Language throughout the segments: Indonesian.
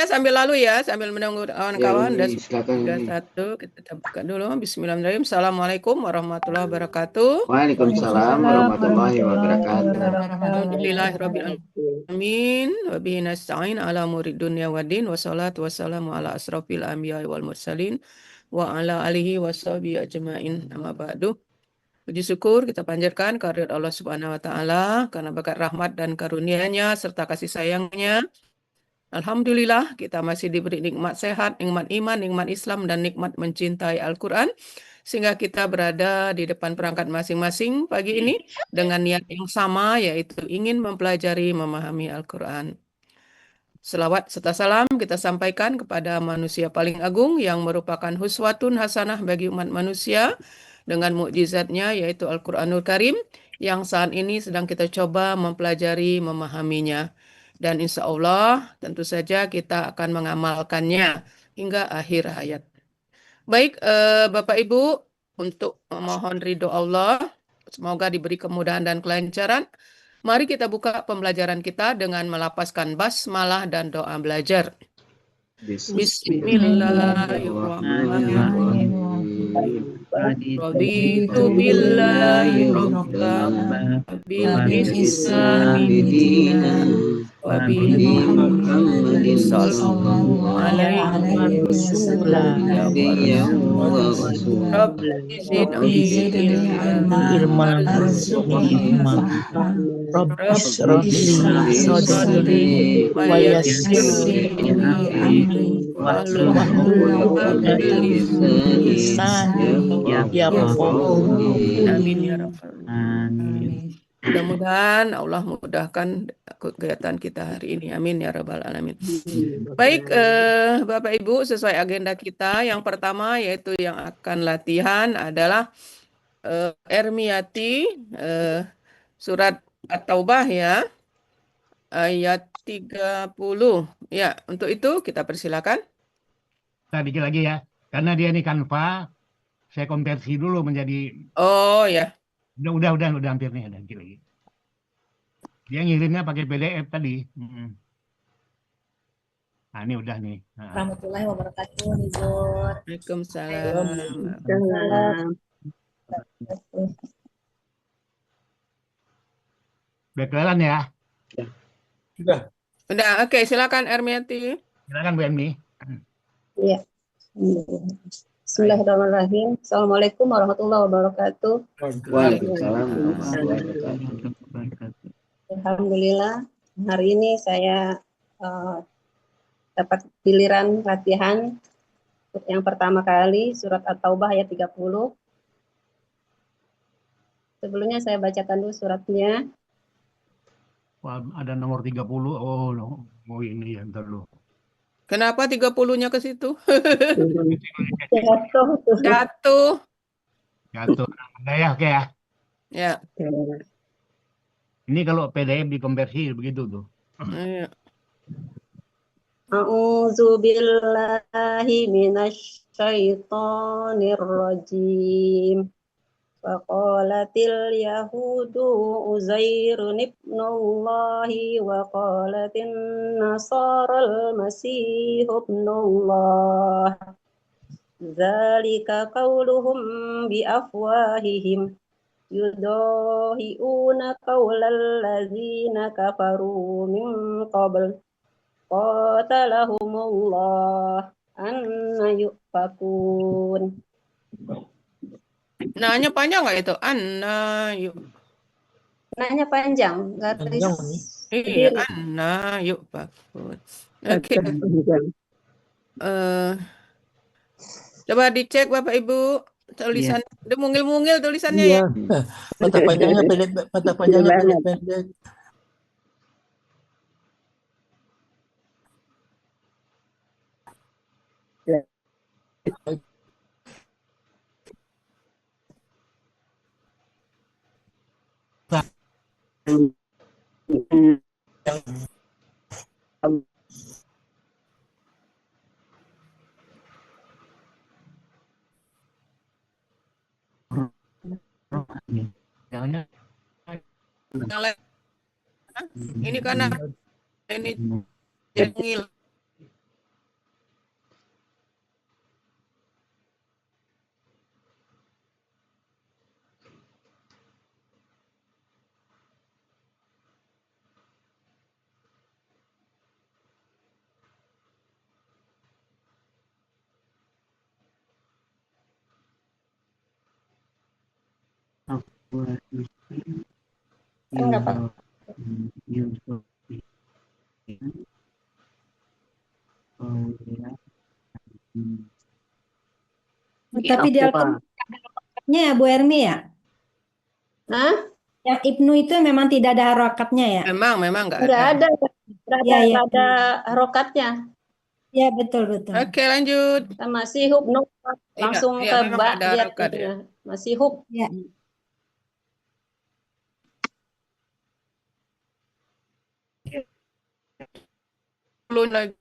ya sambil lalu ya, sambil menunggu Ya kawan-kawan. Umi, Dan silakan Umi. 31 kita buka dulu. Bismillahirrahmanirrahim. Assalamualaikum warahmatullahi wabarakatuh. Waalaikumsalam warahmatullahi wabarakatuh. Alhamdulillahirabbil alamin wa bihi nasta'in ala murid dunya waddin wassalatu wassalamu ala asrofil anbiya'i wal mursalin wa ala alihi washabihi ajmain. Amma ba'du. Puji syukur kita panjatkan kehadirat Allah Subhanahu wa taala karena berkat rahmat dan karunia-Nya serta kasih sayang-Nya. Alhamdulillah kita masih diberi nikmat sehat, nikmat iman, nikmat Islam, dan nikmat mencintai Al-Quran. Sehingga kita berada di depan perangkat masing-masing pagi ini dengan niat yang sama, yaitu ingin mempelajari, memahami Al-Quran. Selawat serta salam kita sampaikan kepada manusia paling agung yang merupakan huswatun hasanah bagi umat manusia dengan mukjizatnya yaitu Al-Quranul Karim yang saat ini sedang kita coba mempelajari, memahaminya. Dan insya Allah tentu saja kita akan mengamalkannya hingga akhir hayat. Baik, Bapak Ibu, untuk memohon ridho Allah, semoga diberi kemudahan dan kelancaran. Mari kita buka pembelajaran kita dengan melapaskan basmalah dan doa belajar. Bismillahirrahmanirrahim. Raditu billahi rabban bil islami dinan wa bi Muhammadin sallallahu alaihi wasallam ya Rasul. Rabbi zidni ilman warzuqni fahman. Rabbi ishrah li sadri wa yassir li amri wahlul 'uqdatam min lisani yafqahu qawli. Amin ya rabbal alamin. Mudah-mudahan Allah mudahkan kegiatan kita hari ini. Amin ya rabbal alamin. Baik, Bapak Ibu, sesuai agenda kita, yang pertama yaitu yang akan latihan adalah Ermiati, surat At-Taubah ya, ayat 30. Ya, untuk itu kita persilakan. Kita bikin lagi ya. Karena dia ini Canva, saya konversi dulu menjadi. Oh ya. Udah hampir nih, ada dikit lagi. Dia ngirimnya pakai PDF tadi. Nah, ini udah nih. Warahmatullahi wabarakatuh, Nizur. Waalaikumsalam. Udah kelihatan ya? Udah, oke, silakan Ermiati. Silakan Bu Emni. Iya. Bismillahirrahmanirrahim. Assalamualaikum warahmatullahi wabarakatuh. Waalaikumsalam warahmatullahi wabarakatuh. Alhamdulillah, hari ini saya dapat giliran latihan yang pertama kali surat At-Taubah ayat 30. Sebelumnya saya bacakan dulu suratnya. Wah, ada nomor 30. Oh ini ya, ntar dulu. Kenapa 30-nya ke situ? Jatuh. Ada ya, oke ya. Ya. Ini kalau PDF dikonversi begitu tuh. Iya. A'udzu billahi minasy syaithanir rajim. Faqalatil yahudu Uzairun ibnullahi wa qalatin nasaral masih ibnullah. Dzalika qauluhum bi afwahihim yudahi'una qaulal ladzina kafaru min qabl. Qatalahumullah anna yufakun. Nanya panjang nggak itu? Yuk. Nanya panjang, Iya, yufakun. Oke. Coba dicek Bapak Ibu tulisan. Udah mungil-mungil tulisannya ya. Mata panjangnya pendek. Ini karena ini jengil. Enggak, Pak. Tapi di Al-Quran ada harokatnya ya Bu Ermi ya? Hah? Yang Ibnu itu memang tidak ada harokatnya ya? Memang nggak Enggak ada. ada. Ya, ya. Ada harokatnya. Ya, betul. Oke, lanjut. Sama sihub no, langsung Iya, ke memang ba ada dia harokat ya. masih hub. Ya. Belum lagi.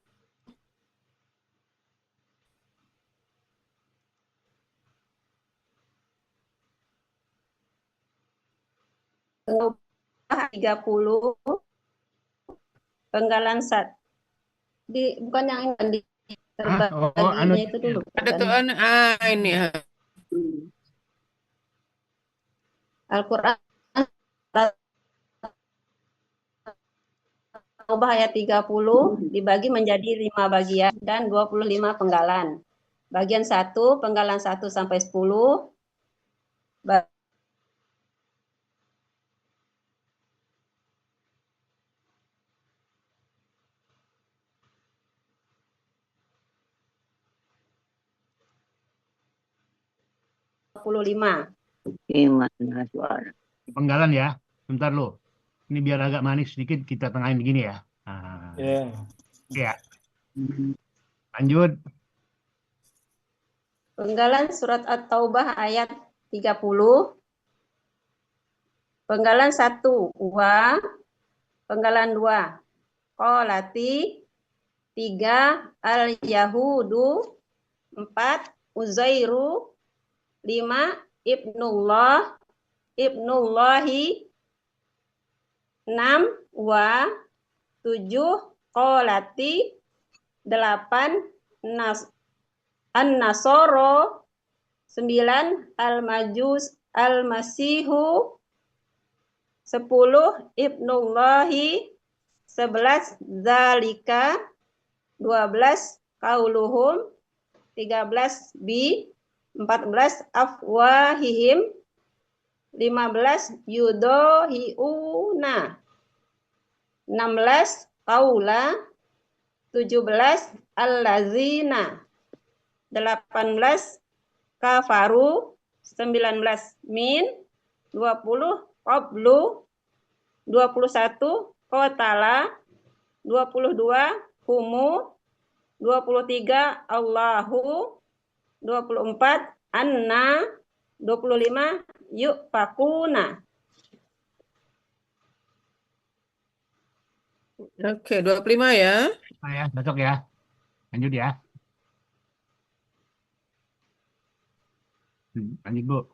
Taubah 30 penggalan bukan yang di terbaginya itu dulu. Ada tuh ini. Al-Quran Taubah ayat 30 dibagi menjadi 5 bagian dan 25 penggalan. Bagian 1, penggalan 1 sampai 10. Penggalan ya. Bentar lo. Ini biar agak manis sedikit kita tengahin begini ya. Nah, ya. Lanjut. Penggalan surat At-Taubah ayat 30. Penggalan 1, wa. Penggalan 2, qalati. 3, al-yahudu. 4, uzairu. 5, ibnullahi. 6, wa. 7, qalati. 8, an-nasoro. 9, al-masihu. 10, ibnullahi. 11, zalika. 12, qauluhum. 13, bi. 14, afwahihim. 15, yudohiuna. 16, qaula. 17, allazina. 18, kafaru. 19, min. 20, qablu. 21, qotala. 22, humu. 23, Allahu. 24, anna. 25, yufakuna. Oke, 25 ya. Nah ya, besok ya. Lanjut ya. Lanjut Bu.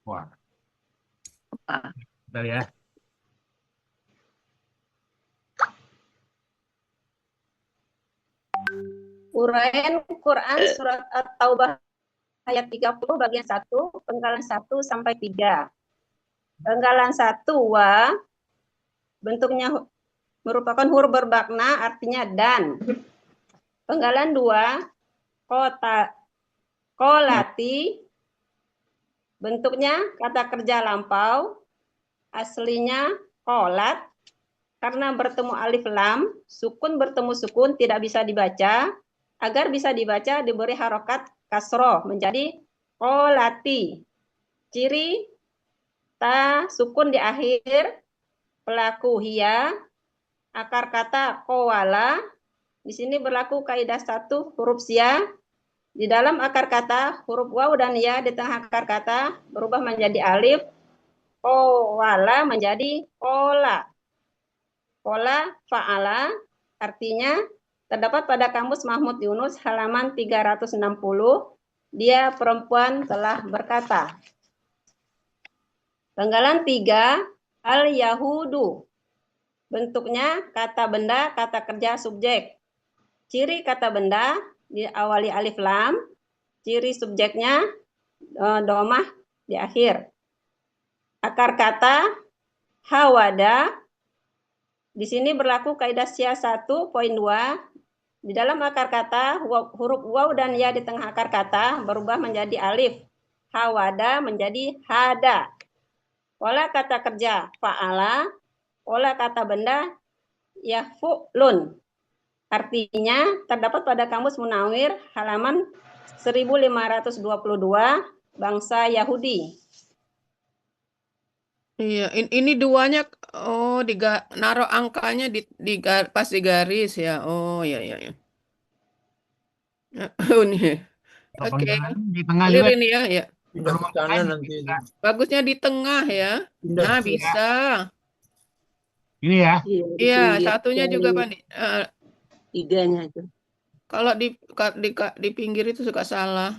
Wah. Bentar ya. Uraian Quran surat At-Taubah ayat 30 bagian 1, penggalan 1 sampai 3. Penggalan 1, wa. Bentuknya merupakan huruf bermakna, artinya dan. Penggalan 2, kolati. Bentuknya kata kerja lampau, aslinya kolat. Karena bertemu alif lam, sukun bertemu sukun tidak bisa dibaca. Agar bisa dibaca diberi harokat kasroh menjadi kolati. Ciri ta sukun di akhir, pelaku hiya, akar kata kowala. Di sini berlaku kaidah 1 huruf sia. Di dalam akar kata huruf waw dan ya di tengah akar kata berubah menjadi alif. Kowala menjadi kola. Kola fa'ala artinya terdapat pada kamus Mahmud Yunus halaman 360. Dia perempuan telah berkata. Penggalan 3, al-yahudu. Bentuknya kata benda, kata kerja, subjek. Ciri kata benda diawali alif lam. Ciri subjeknya domah di akhir. Akar kata hawada. Di sini berlaku kaidah sia 1.2. Di dalam akar kata huruf waw dan ya di tengah akar kata berubah menjadi alif. hawada menjadi hada. Pola kata kerja fa'ala, pola kata benda yaf'ulun. Artinya terdapat pada Kamus Munawir halaman 1522 bangsa Yahudi. Iya, ini duanya naruh angkanya pas di garis ya. Oh, iya iya iya. Oh, nih. Kalau Oke. penggalan di tengah Clear juga ini ya, ya. Pindah ke kanan nanti. Bagusnya di tengah ya. Pindah. Nah, bisa. ini ya. Iya, satunya juga Pak. Tiganya itu. Kalau di pinggir itu suka salah.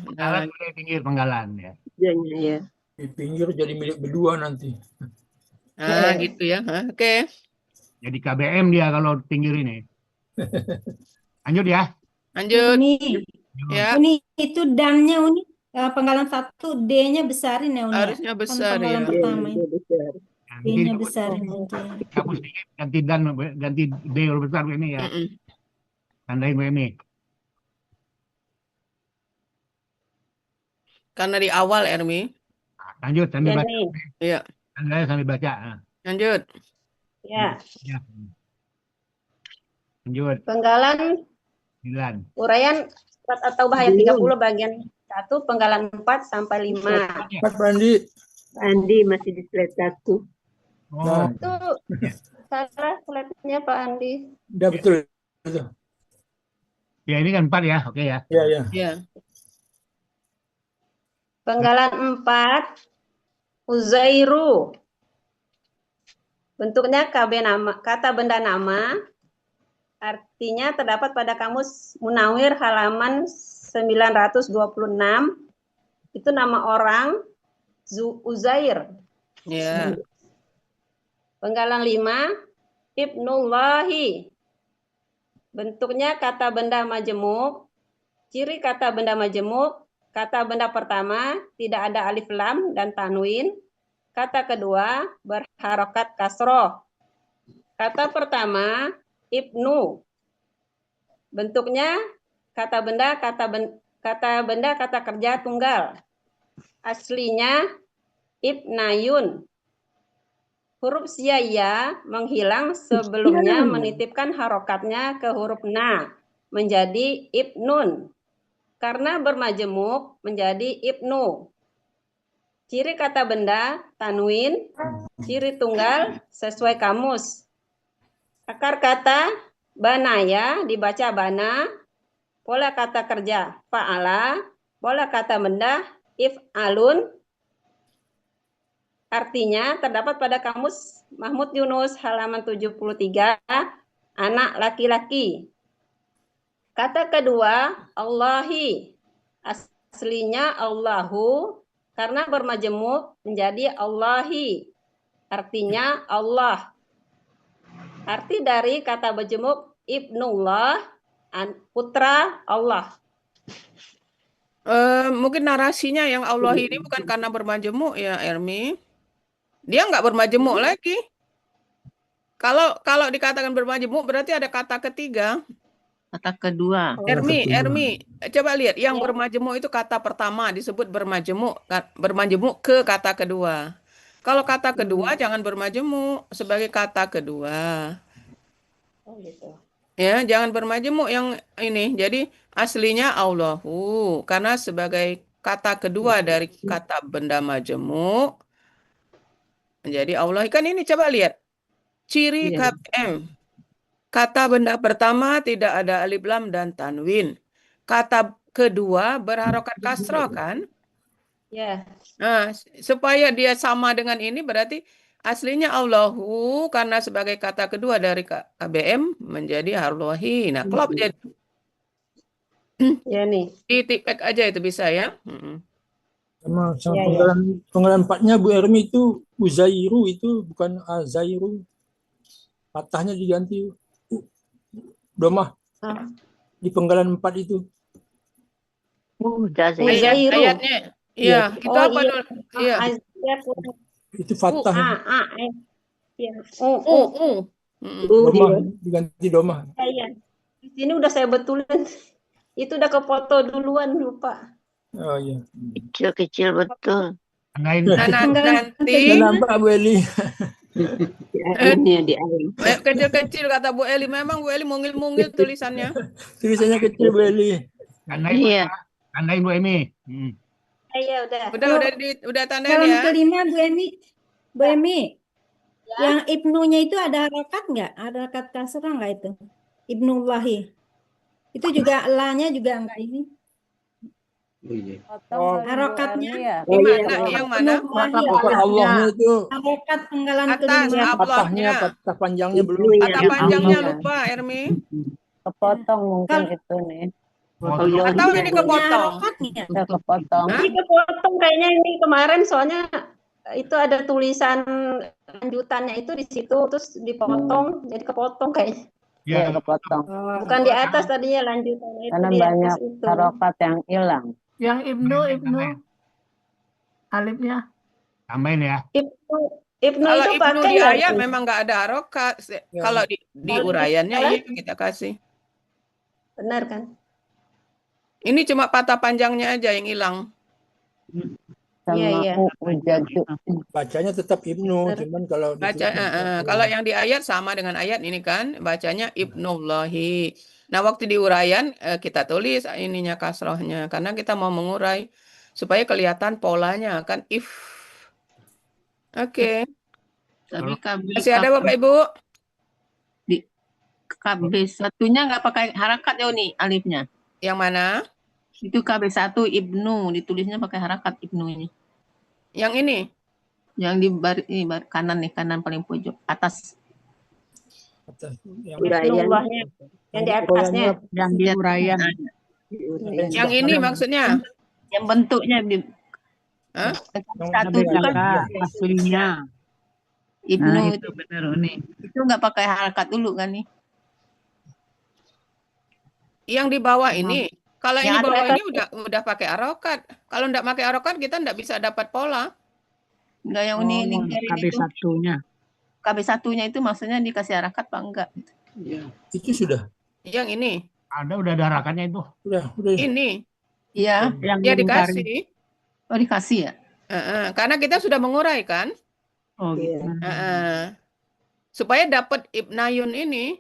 Penggalan boleh pinggir penggalan ya. Tiganya ya. Di pinggir jadi milik berdua nanti. Nah, gitu ya. Oke. Jadi KBM dia kalau pinggir ini. Lanjut ya. Lanjut. Uni, Ya, Uni itu damnya Uni. Penggalan 1 D-nya besarin ya Uni. harusnya Kan besar penggalan ya. pertama ini. Besar. Nanti D-nya besarin aja. hapus dikit, ganti D huruf besar ini ya. Mm-mm. Tandain ini. Karena di awal, Ermi. Lanjut sambil Ya baca. nih, Iya, Tandanya sambil baca. lanjut. ya. Ya. Lanjut. Penggalan 9. uraian surat At-Taubah ayat 30 bagian 1, penggalan 4 sampai 5. Pak Andi. Andi masih di slide 1. Oh, Itu salah slide-nya Pak Andi. Udah betul. Betul. ya ini kan 4 ya. Oke ya. Ya, ya. Ya. Penggalan 4, Uzairu. Bentuknya KB nama, kata benda nama. Artinya terdapat pada Kamus Munawir halaman 926. Itu nama orang Uzair. Ya. Penggalan 5, Ibnullahi. Bentuknya kata benda majemuk. Ciri kata benda majemuk, kata benda pertama tidak ada alif lam dan tanwin. Kata kedua berharokat kasroh. Kata pertama ibnu. Bentuknya kata benda kata kerja tunggal. Aslinya ibnayun. Huruf siaya menghilang sebelumnya menitipkan harokatnya ke huruf na menjadi ibnun. Karena bermajemuk menjadi ibnu. Ciri kata benda tanwin, ciri tunggal sesuai kamus. Akar kata banaya dibaca bana, pola kata kerja fa'ala, pola kata benda if'alun. Artinya terdapat pada kamus Mahmud Yunus halaman 73, anak laki-laki. Kata kedua, Allahi. Aslinya Allahu, karena bermajemuk menjadi Allahi. Artinya Allah. Arti dari kata berjemuk Ibnullah, putra Allah. Mungkin narasinya yang Allah ini bukan karena bermajemuk ya, Ermi. Dia nggak bermajemuk lagi. Kalau dikatakan bermajemuk berarti ada kata ketiga. Kata kedua. Ermi, coba lihat yang bermajemuk itu kata pertama disebut bermajemuk ke kata kedua. Kalau kata kedua jangan bermajemuk sebagai kata kedua. Oh, gitu. Ya, jangan bermajemuk yang ini. Jadi aslinya Allahu karena sebagai kata kedua dari kata benda majemuk menjadi Allah. Kan ini coba lihat. Ciri KBM. Kata benda pertama tidak ada alif lam dan tanwin. Kata kedua berharokat kasroh kan? Ya. Nah, supaya dia sama dengan ini berarti aslinya Allahu karena sebagai kata kedua dari KBM menjadi Allahi. Nah, klop jadi. Ya nih. Ditipek aja itu bisa ya. Sama Ya, penggalan 4-nya Bu Ermi itu Uzairu itu bukan Azairu. Patahnya diganti domah. Di penggalan 4 itu. Uzairu. Ayatnya. Iya, itu apa dulu? Iya. Itu fathah. Ya. Domah diganti domah. Iya. Di sini udah saya betulin. Itu udah kefoto duluan lupa. Oh iya. Kecil-kecil betul. Tandain. Nah, Penggalan nanti Nggak nampak Bu Eli. Di akhirnya di akhir. kecil-kecil kata Bu Eli. Memang Bu Eli mungil-mungil tulisannya. Tulisannya kecil Bu Eli. Tandain, Iya. tandain Bu Emi. Iya, udah. Udah tandain Penggalan ya. kelima Bu Emi. Bu Emi, Ya. yang ibnunya itu ada harokat nggak? Ada harokat kasrah nggak itu? Ibnullahi. Itu juga la-nya juga nggak ini. Oh iya. Oh, Harokatnya Oh iya, Gimana? iya. Yang mana? Ibnullahi. Pokok Allahnya itu Harokat penggalan Atas, kelima. patahnya, ablahnya. patah panjangnya belum. Kata panjangnya lupa, Ermi. Kepotong mungkin Kalau itu nih. Potong. Atau ini punya kepotong. harokatnya. Udah kepotong. Hah? Ini kepotong kayaknya ini kemarin soalnya itu ada tulisan lanjutannya itu di situ terus dipotong jadi kepotong kayaknya. Ya, Iya kepotong. Bukan di atas tadinya lanjutannya itu Karena di banyak atas itu. harokat yang hilang. Yang Ibnu tambahin. alifnya. Tambahin ya. Ibnu Kalau itu ibnu pakai di nggak ayat itu? memang nggak ada harokat. Ya. Kalau di uraiannya iya kita kasih. Benar kan? Ini cuma patah panjangnya aja yang hilang. Sama Iya. ujaju. Bacanya tetap Ibnu, cuman kalau Baca, kalau yang di ayat sama dengan ayat ini kan, bacanya ibnullahi. Nah, waktu di uraian kita tulis ininya kasrohnya karena kita mau mengurai supaya kelihatan polanya kan if. Oke. Tapi Masih ada Bapak Ibu? KB satunya nggak pakai harakat ya nih alifnya. Yang mana? Itu KB1 Ibnu, ditulisnya pakai harakat Ibnu ini. Yang ini? Yang di kanan nih, kanan paling pojok atas. Ibnullahnya yang di atasnya. Yang di uraian. Yang ini maksudnya? Yang bentuknya Hah? satu itu kan aslinya. Ibnu Nah, itu benar nih. itu nggak pakai harakat dulu kan nih? Yang di bawah ini. Kalau ini Yang bawah ada ini udah pakai harokat. Kalau enggak pakai harokat kita enggak bisa dapat pola. Enggak yang ini lingkaran KB itu. satunya. KB satunya itu maksudnya dikasih harakat apa enggak? Iya. Itu sudah. Yang ini. Udah ada harakatnya itu. Udah. Ini. Iya. Yang Ya dilingkarin. dikasih. Oh dikasih ya? Karena kita sudah mengurai kan. Oh gitu. Supaya dapat ibnayun ini,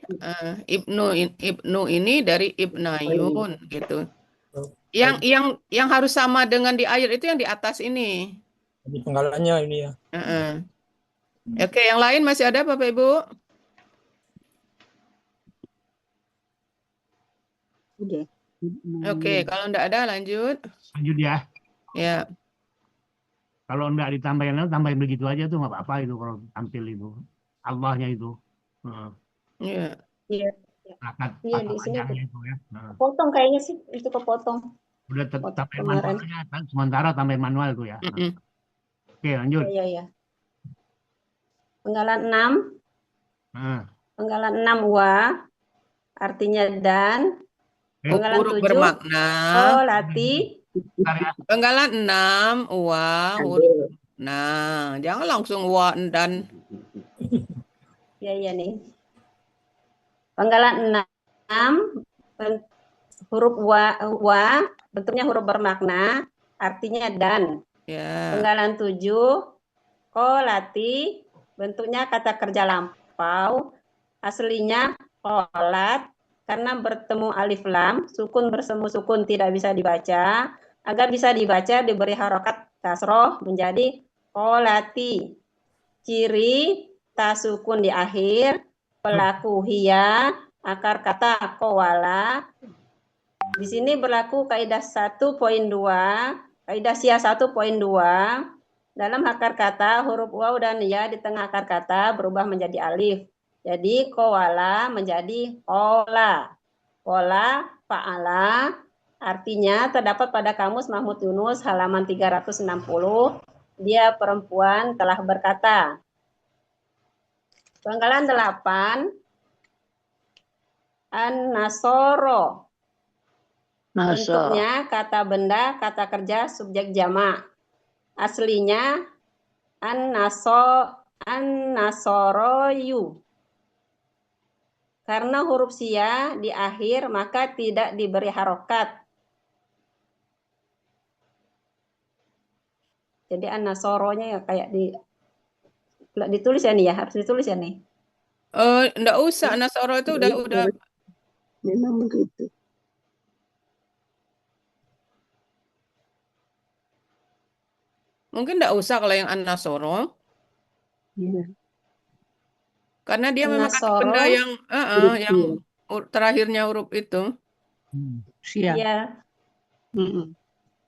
ibnu ini dari ibnayun gitu. Yang harus sama dengan di ayat itu yang di atas ini. Di penggalannya ini ya. Oke, yang lain masih ada Bapak Ibu? Udah. Oke, kalau enggak ada lanjut. Lanjut ya. Ya. Kalau enggak ditambahin, tambahin begitu aja tuh nggak apa-apa itu kalau tampil itu. Allahnya itu. Iya. Iya. Iya di sini itu ya. potong kayaknya sih itu kepotong. Udah tambahin kemarin. manual aja, sementara tambahin manual tuh ya. Oke, lanjut. Iya. Penggalan 6. Nah, Penggalan 6 wa artinya dan. Penggalan Huruf 7 bermakna. lati. Penggalan 6 wa huruf. Nah, jangan langsung wa dan. Iya nih. Penggalan 6 huruf wa bentuknya huruf bermakna artinya dan. Ya. Penggalan 7 kolati bentuknya kata kerja lampau aslinya kolat karena bertemu alif lam sukun bersemu sukun tidak bisa dibaca agar bisa dibaca diberi harokat kasroh menjadi kolati. Ciri tasukun di akhir, pelaku hiya, akar kata kowala. Di sini berlaku kaidah 1.2, kaidah sia 1.2. Dalam akar kata huruf waw dan ya di tengah akar kata berubah menjadi alif. Jadi kowala menjadi kola. Kola fa'ala artinya terdapat pada kamus Mahmud Yunus halaman 360. Dia perempuan telah berkata. Penggalan 8 an-nasoro. Bentuknya kata benda, kata kerja, subjek jamak. Aslinya an-nasoroyu. Karena huruf sia di akhir maka tidak diberi harokat. Jadi an-nasoronya ya kayak ditulis ya nih ya, harus ditulis ya nih. Enggak usah, Nasoro itu udah Memang begitu. mungkin enggak usah kalau yang An-Nasoro, Iya. karena dia memang kata An-Nasoro, benda yang yang terakhirnya huruf itu. Siap. ya.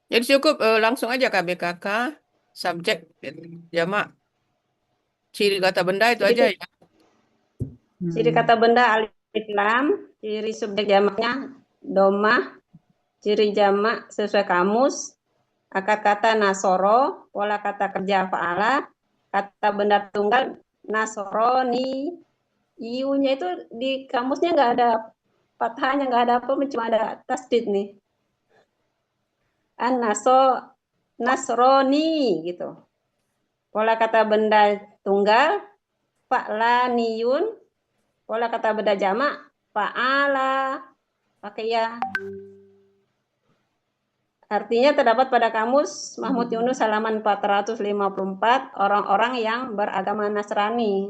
Jadi cukup langsung aja KBKK, subjek, jamak. Ciri kata benda itu aja ya. Ciri kata benda alif lam, ciri subjek jamaknya domah, ciri jamak sesuai kamus, akar kata nasoro, pola kata kerja fa'ala, kata benda tunggal nasoroni, iunya itu di kamusnya nggak ada fathahnya, nggak ada apa, cuma ada tasdid nih. Nasroni gitu. Pola kata benda tunggal fa'laniyun, pola kata benda jamak fa'ala, pakai ya. Artinya terdapat pada kamus Mahmud Yunus halaman 454 orang-orang yang beragama Nasrani.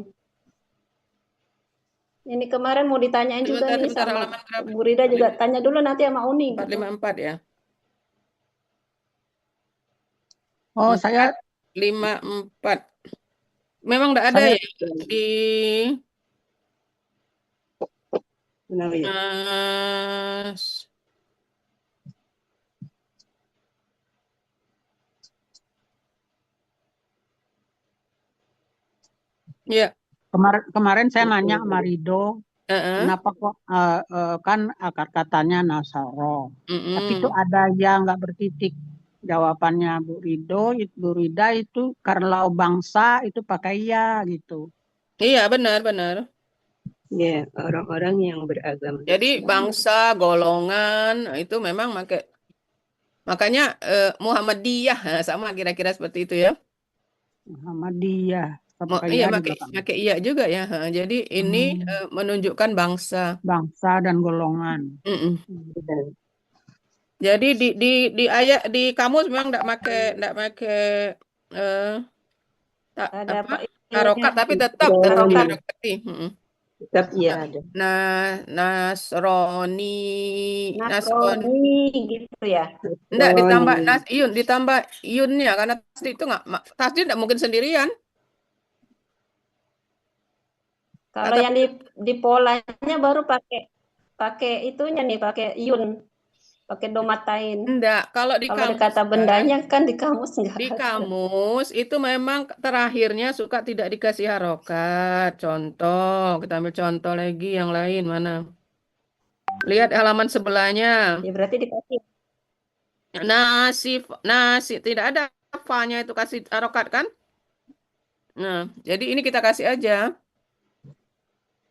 Ini kemarin mau ditanyain juga nih Sebentar, sama halaman berapa? Bu Rida juga, tanya dulu nanti sama Uni. 454 ya. Oh, saya 54. Memang enggak ada Saya- ya di Kenapa ya? Ya. kemarin saya nanya sama Rido, Heeh. kenapa kok kan akar katanya Nasoro, Mm-mm. tapi itu ada yang nggak bertitik. Jawabannya Bu Rida itu kalau bangsa itu pakai ya gitu. Iya, benar. Ya, orang-orang yang beragama Jadi Islam. bangsa, golongan itu memang makanya Muhammadiyah sama kira-kira seperti itu ya. Muhammadiyah pakai Iya, ya di belakang. pakai iya juga ya. Jadi ini menunjukkan bangsa. Bangsa dan golongan. Mm-mm. Dan Jadi di ayat di kamus memang enggak pakai Ada apa? harokat, tapi tetap Harokat. diharokati. tetap iya ada. Nasroni gitu ya. enggak ditambah yunnya karena tasdid itu tasdid enggak mungkin sendirian. Kalau yang di polanya baru pakai itunya nih, pakai yun, pakai domatain. Enggak, kalau di Kalau kamus kata bendanya kan di kamus enggak di ada. kamus itu memang terakhirnya suka tidak dikasih harokat. Contoh, kita ambil contoh lagi yang lain mana? Lihat halaman sebelahnya. Ya berarti dikasih. Nasi tidak ada fa-nya itu kasih harokat kan? Nah, jadi ini kita kasih aja.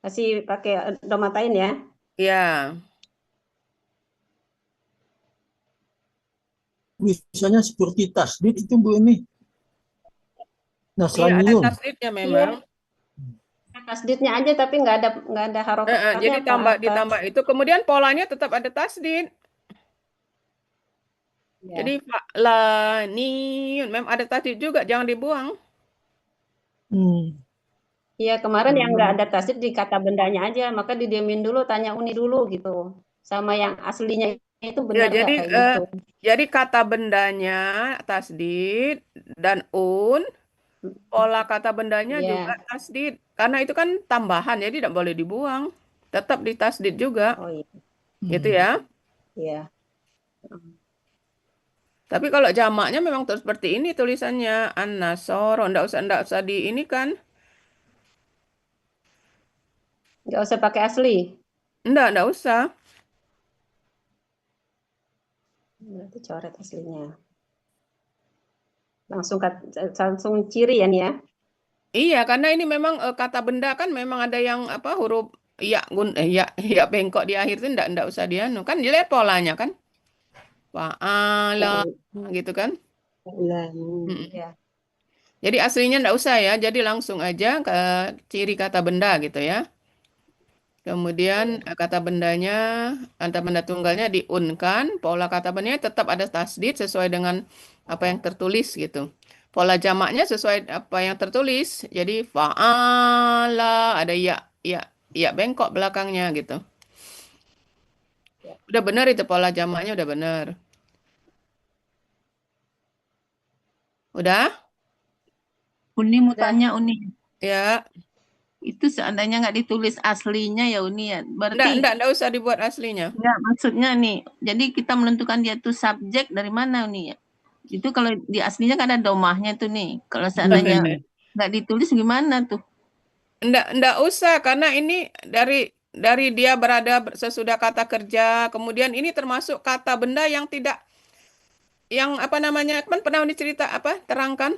Kasih pakai domatain ya. Ya. Misalnya seperti tasdid itu Bu ini. Iya, ada Nasraniyun. tasdidnya memang. Tasdidnya aja tapi nggak ada harokatnya. Jadi ditambah itu kemudian polanya tetap ada tasdid. Ya. Jadi fa'laniyun memang ada tasdid juga, jangan dibuang. Iya, kemarin yang nggak ada tasdid di kata bendanya aja, maka didiemin dulu, tanya Uni dulu gitu. Sama yang aslinya itu benar nggak kayak gitu. Jadi kata bendanya tasdid dan pola kata bendanya juga tasdid. Karena itu kan tambahan, jadi tidak boleh dibuang. Tetap di tasdid juga. Oh iya. Gitu ya. Iya. Tapi kalau jamaknya memang terus seperti ini tulisannya an-nasoro, enggak usah di ini kan. Nggak usah pakai asli. Enggak usah. Berarti coret aslinya. Langsung ciri ya nih ya. Iya, karena ini memang kata benda kan memang ada yang apa huruf ya bengkok di akhir itu enggak usah dianu. Kan dilihat polanya kan. Fa'ala gitu kan. Iya. Jadi aslinya enggak usah ya. Jadi langsung aja ke ciri kata benda gitu ya. Kemudian kata benda tunggalnya diunkan, pola kata bendanya tetap ada tasdid sesuai dengan apa yang tertulis gitu. Pola jamaknya sesuai apa yang tertulis. Jadi fa'ala ada ya bengkok belakangnya gitu. Udah benar itu pola jamaknya udah benar. Udah? Uni mau tanya Uni, Ya. itu seandainya nggak ditulis aslinya ya Uni ya, berarti Enggak usah dibuat aslinya. ya maksudnya nih, jadi kita menentukan dia tuh subjek dari mana Uni ya? Itu kalau di aslinya kan ada domahnya tuh nih. Kalau seandainya nggak ditulis gimana tuh? Enggak usah karena ini dari dia berada sesudah kata kerja, kemudian ini termasuk kata benda yang tidak yang apa namanya? Kan pernah dicerita apa? Terangkan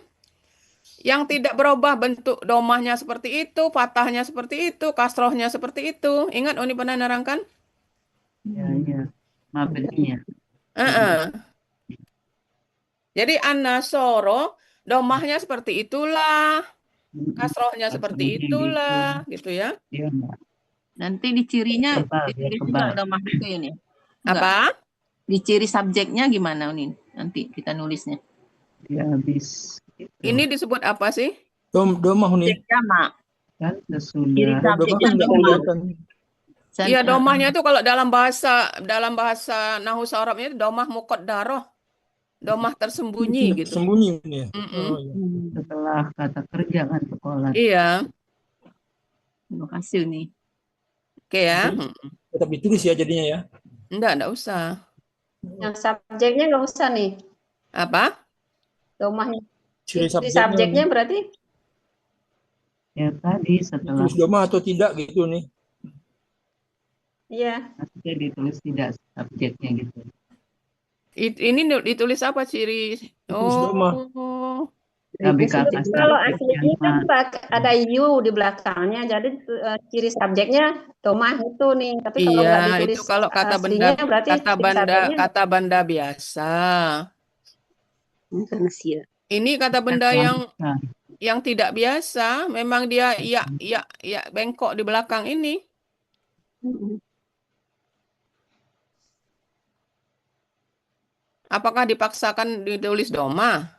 yang tidak berubah bentuk domahnya seperti itu, fathahnya seperti itu, kasrohnya seperti itu. Ingat Uni pernah nerangkan? Ya. Mabninya. Jadi an-nasoro domahnya seperti itulah, kasrohnya seperti itulah, gitu ya. Iya, Mbak. Nanti di cirinya ditulis juga domah itu ini. Apa? Di ciri subjeknya gimana Uni? Nanti kita nulisnya. Dia habis. Ini disebut apa sih? Domah Uni. Jamak. Kan Ciri sudah. subjeknya Kan nggak domah. kelihatan. Iya, domahnya itu kalau dalam bahasa Nahu Arabnya itu domah muqaddarah. Domah tersembunyi gitu. Sembunyi Uni ya. Mm-mm. Oh, iya. Setelah kata kerja kan sekolah. Iya, Terima kasih Uni. oke ya. Tetap ditulis ya jadinya ya. Enggak usah. Yang subjeknya nggak usah nih. Apa? Domahnya. Ciri Di subjeknya berarti Ya tadi setelah ditulis domah atau tidak gitu nih. iya. maksudnya ditulis tidak subjeknya gitu. Ini ditulis apa ciri? Ditulis domah. Lebih ke atas Kalau subjeknya, aslinya kan Mbak. ada you di belakangnya, jadi ciri subjeknya domah itu nih. Tapi kalau nggak Iya, ditulis itu kalau kata aslinya benda berarti ciri subjeknya kata benda biasa. Karena sia. Ini kata benda Nah, yang tidak biasa, memang dia ya bengkok di belakang ini. Apakah dipaksakan ditulis domah?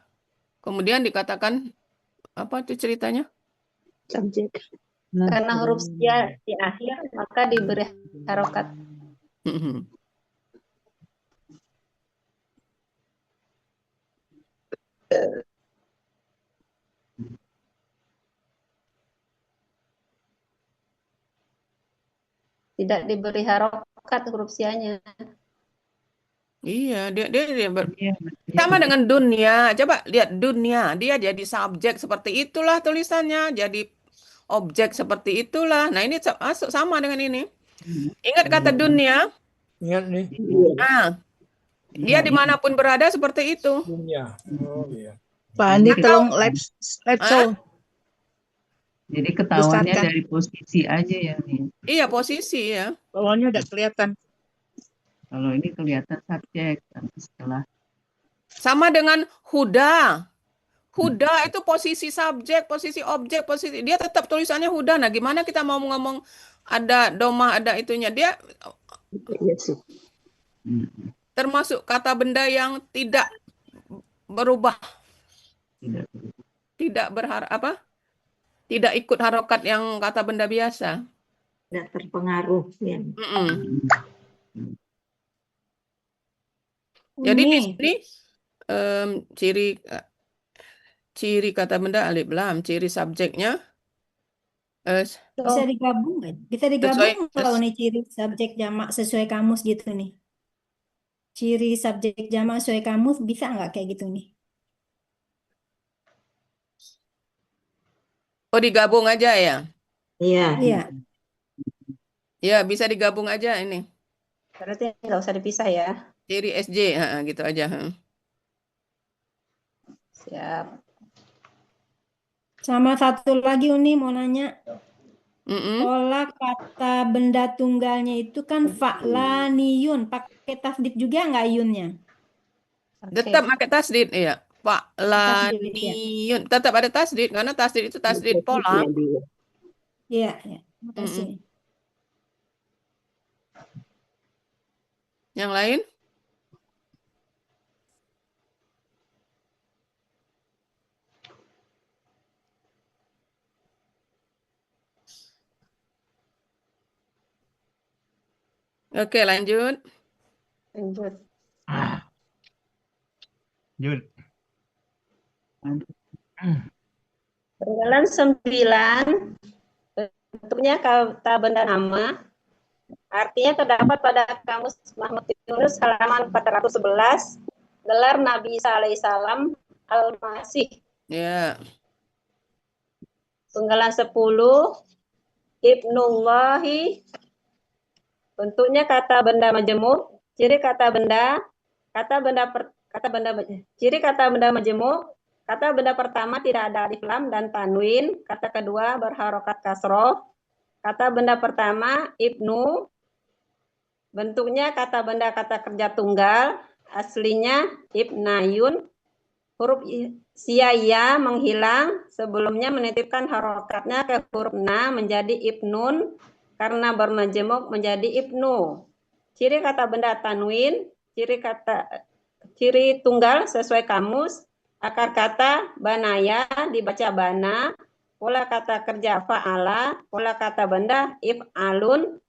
Kemudian dikatakan apa itu ceritanya? Subjek. karena huruf sia di akhir maka diberi harokat. Tidak diberi harokat huruf sianya. Iya, dia sama dengan dunia. Coba lihat dunia, dia jadi subjek seperti itulah tulisannya, jadi objek seperti itulah. Nah, ini masuk sama dengan ini. Ingat kata dunia? Ingat nih. Nah, dia dimanapun berada seperti itu. Dunia. Oh iya. Pak Andi tolong live show. Jadi ketahuannya Besarkan. dari posisi aja ya nih. Iya, posisi ya. Bawahnya udah kelihatan. Kalau ini kelihatan subjek setelah Sama dengan huda. Huda itu posisi subjek, posisi objek, posisi dia tetap tulisannya huda. Nah, gimana kita mau ngomong ada domah, ada itunya? Dia termasuk kata benda yang tidak berubah. Tidak berharap apa? Tidak ikut harokat yang kata benda biasa. Tidak terpengaruh ya. Jadi di sini ciri kata benda alif lam, ciri subjeknya Bisa digabung nggak? Bisa digabung kalau nih ciri subjek jamak sesuai kamus gitu nih. Ciri subjek jamak sesuai kamus bisa nggak kayak gitu nih? Oh, digabung aja ya? Iya. Iya. Ya, bisa digabung aja ini. Berarti nggak usah dipisah ya. Ciri SJ, gitu aja. Siap. Sama satu lagi Uni mau nanya. Pola kata benda tunggalnya itu kan fa'laniyun. Pakai tasdid juga nggak yunnya? Tetap pakai tasdid, iya. Fa'laniyun. Tetap ada tasdid, karena tasdid itu tasdid pola. Iya, ya. Makasih. Yang lain? Oke, lanjut. Lanjut. Lanjut. Penggalan 9, bentuknya kata benda nama. Artinya terdapat pada kamus Mahmud Yunus halaman 411, gelar Nabi Isa alaihissalam Al-Masih. Ya. Penggalan 10, Ibnullahi, bentuknya kata benda majemuk. Ciri kata benda, ciri kata benda majemuk. Kata benda pertama tidak ada alif lam dan tanwin. Kata kedua berharokat kasroh. Kata benda pertama ibnu. Bentuknya kata benda kata kerja tunggal. Aslinya ibnayun. Huruf siaya menghilang. Sebelumnya menitipkan harokatnya ke huruf na menjadi ibnun. Karena bermajemuk menjadi ibnu. Ciri kata benda tanwin. Ciri tunggal sesuai kamus. Akar kata banaya dibaca bana, pola kata kerja fa'ala, pola kata benda if'alun.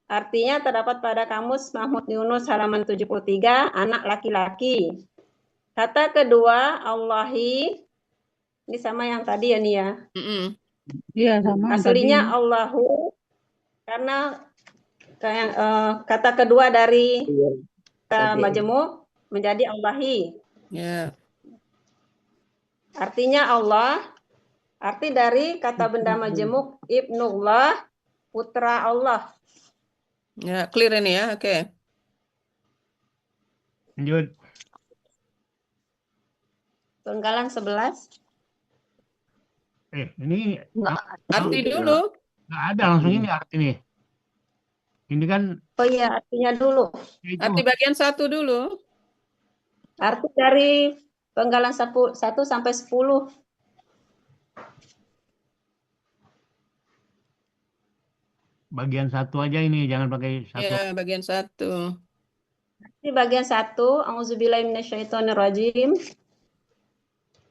Artinya terdapat pada kamus Mahmud Yunus halaman 73, anak laki-laki. Kata kedua Allahi, ini sama yang tadi ya nih ya. Iya sama. Aslinya tadi. Allahu, karena kata kedua dari kata majemuk menjadi Allahi. Ya. Artinya Allah, arti dari kata benda majemuk ibnullah, putra Allah. Ya, clear ini ya. Oke. Lanjut. Penggalan 11. Ini Arti dulu. nggak ada langsung ini arti nih. Ini kan. Oh iya, artinya dulu. Arti bagian 1 dulu. Arti dari penggalan 1 sampai 10. Bagian 1 aja ini, jangan pakai 1. Ya, bagian 1. Di bagian 1, A'udzubillahi minasyaitonirrajim.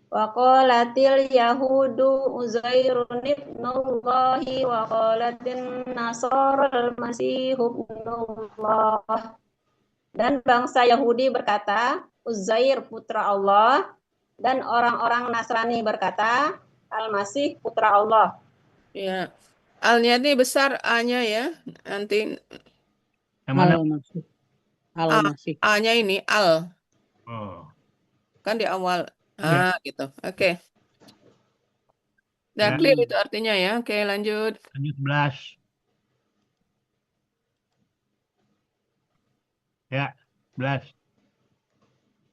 Wa qalatil yahudu Uzairun ibnullahi wa qalatin nasara al-masihu ibnullah. Dan bangsa Yahudi berkata, Uzair putra Allah, dan orang-orang Nasrani berkata, Al-Masih putra Allah. Ya. Al-nya ini besar, A-nya ya. Nanti Al-Masih. Al-Masih. A-nya ini al. Oh. Kan di awal. Ya. Gitu. Oke. Dan clear itu artinya ya. Oke, lanjut. Lanjut 11. Ya, 11.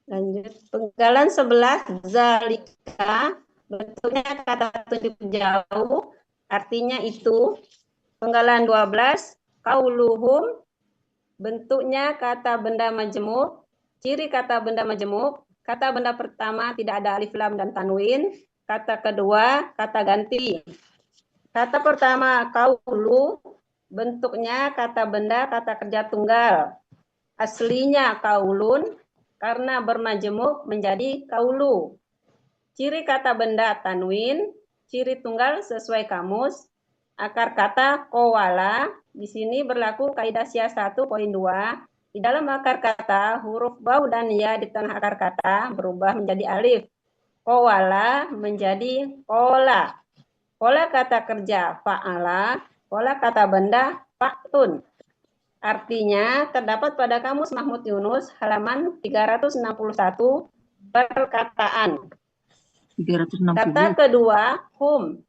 Lanjut. Penggalan 11, zalika, bentuknya kata tunjuk jauh, artinya itu. Penggalan 12, kauluhum, bentuknya kata benda majemuk. Ciri kata benda majemuk, kata benda pertama tidak ada alif lam dan tanwin. Kata kedua, kata ganti. Kata pertama, kaulu, bentuknya kata benda kata kerja tunggal. Aslinya kaulun, karena bermajemuk menjadi kaulu. Ciri kata benda tanwin, ciri tunggal sesuai kamus. Akar kata kowala, di sini berlaku kaidah Syiah 1.2. Di dalam akar kata, huruf bau dan ya di tengah akar kata berubah menjadi alif. Kowala menjadi kola. Kola kata kerja fa'ala, kola kata benda fa'tun. Artinya terdapat pada kamus Mahmud Yunus halaman 361 perkataan. 360. Kata kedua, hum.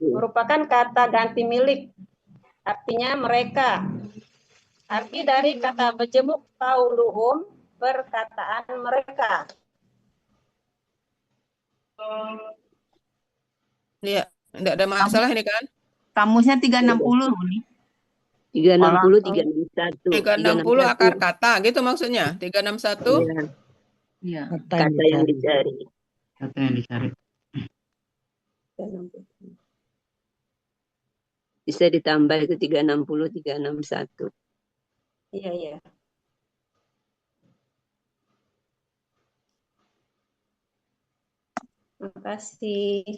Merupakan kata ganti milik. Artinya mereka. Arti dari kata majemuk qauluhum, perkataan mereka. Iya, enggak ada masalah ini kan? Kamusnya 360 nih. 360, 361. 360 akar kata gitu maksudnya. 361. Iya. Kata yang dicari. Kata yang dicari. Bisa ditambah itu 360, 361. Iya, iya. Terima kasih.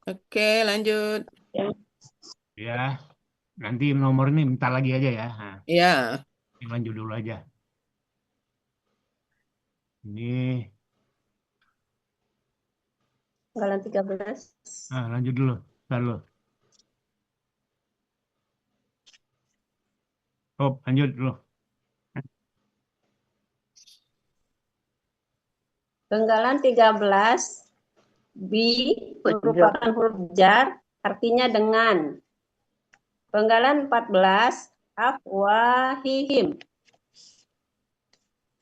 Oke, lanjut. Ya. Nanti nomor ini bentar lagi aja ya. Nah, Ya. lanjut dulu aja. Ini Penggalan 13. lanjut dulu. Bentar dulu. Lanjut dulu. Penggalan 13 B merupakan huruf jar, artinya dengan. Penggalan 14 afwahihim.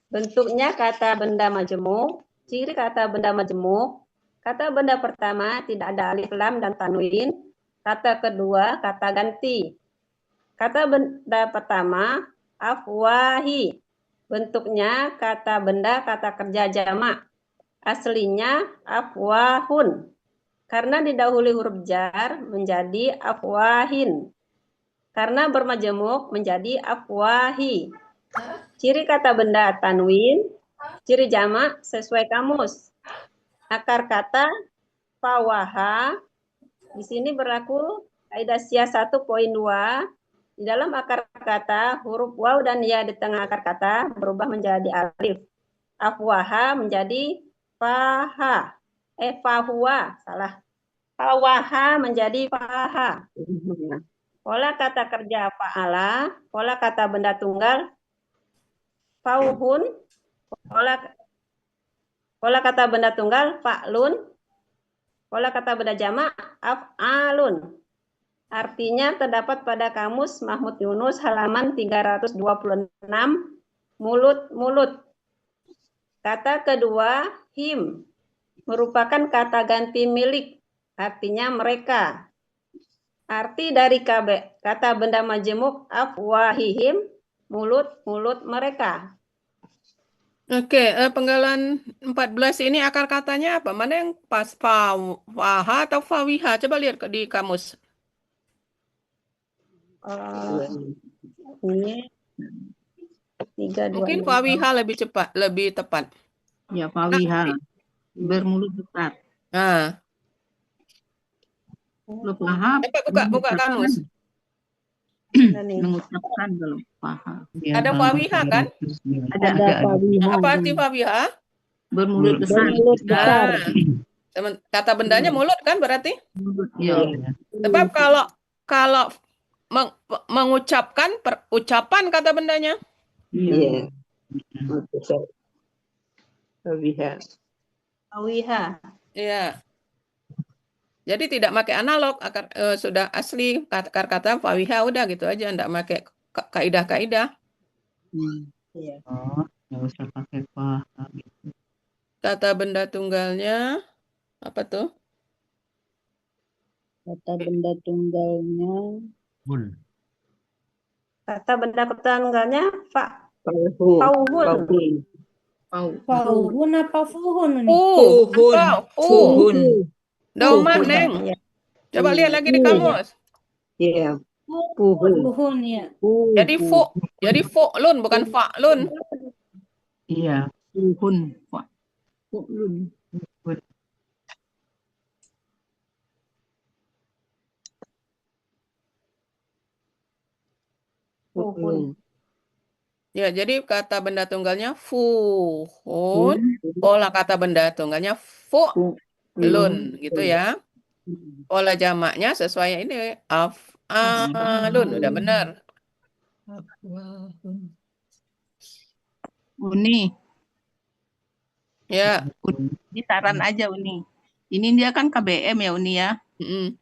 Bentuknya kata benda majemuk. Ciri kata benda majemuk. Kata benda pertama tidak ada alif lam dan tanwin. Kata kedua kata ganti. Kata benda pertama afwahi. Bentuknya kata benda kata kerja jamak. Aslinya afwahun. Karena didahului huruf jar menjadi afwahin. Karena bermajemuk menjadi afwahi. Ciri kata benda tanwin, ciri jamak sesuai kamus. Akar kata fawaha. Di sini berlaku kaidah Syah 1.2. Di dalam akar kata huruf waw dan ya di tengah akar kata berubah menjadi alif. Afwaha menjadi faha. Fahuwa, salah. Fawaha menjadi faha. Pola kata kerja fa'ala, pola kata benda tunggal fauhun, pola kata benda tunggal fa'lun, pola kata benda jamak af'alun. Artinya terdapat pada kamus Mahmud Yunus halaman 326 mulut-mulut. Kata kedua him merupakan kata ganti milik, artinya mereka. Arti dari kata benda majemuk afwahihim, mulut-mulut mereka. Oke, penggalan 14 ini akar katanya apa? Mana yang pas? Faha atau fawiha? Coba lihat di kamus. Ini 3, 2, Mungkin 6. fawiha lebih cepat, lebih tepat. Ya, fawiha. Bermulut besar. Nah, Kalau paha, buka kamus. mengucapkan kalau paha. Ada fawiha kan? Ada fawiha. Apa arti fawiha? Bermulut besar. Kata bendanya mulut kan berarti? Ya. Sebab kalau mengucapkan ucapan kata bendanya. Iya. Fawiha. Fawiha. Iya. Jadi tidak pakai analog, sudah asli akar kata fawiha udah gitu aja, enggak pakai kaidah-kaidah. Iya. Oh, nggak usah pakai paha. Kata benda tunggalnya apa tuh? Kata benda tunggalnya Kata benda tunggalnya Fauhun. Fauhun apa fuhun nih? Fuhun. Domah, Neng. Coba lihat lagi di kamus. Iya. Fuhun ya. Jadi fu'lun bukan fa'lun. Iya. Fuhun. Fu'lun. Fuhun. Ya, jadi kata benda tunggalnya fuhun, pola kata benda tunggalnya fu'lun gitu ya. Pola jamaknya sesuai ini af'alun, udah benar. Uni. Ya. Ini saran aja Uni. Ini dia kan KBM ya Uni ya.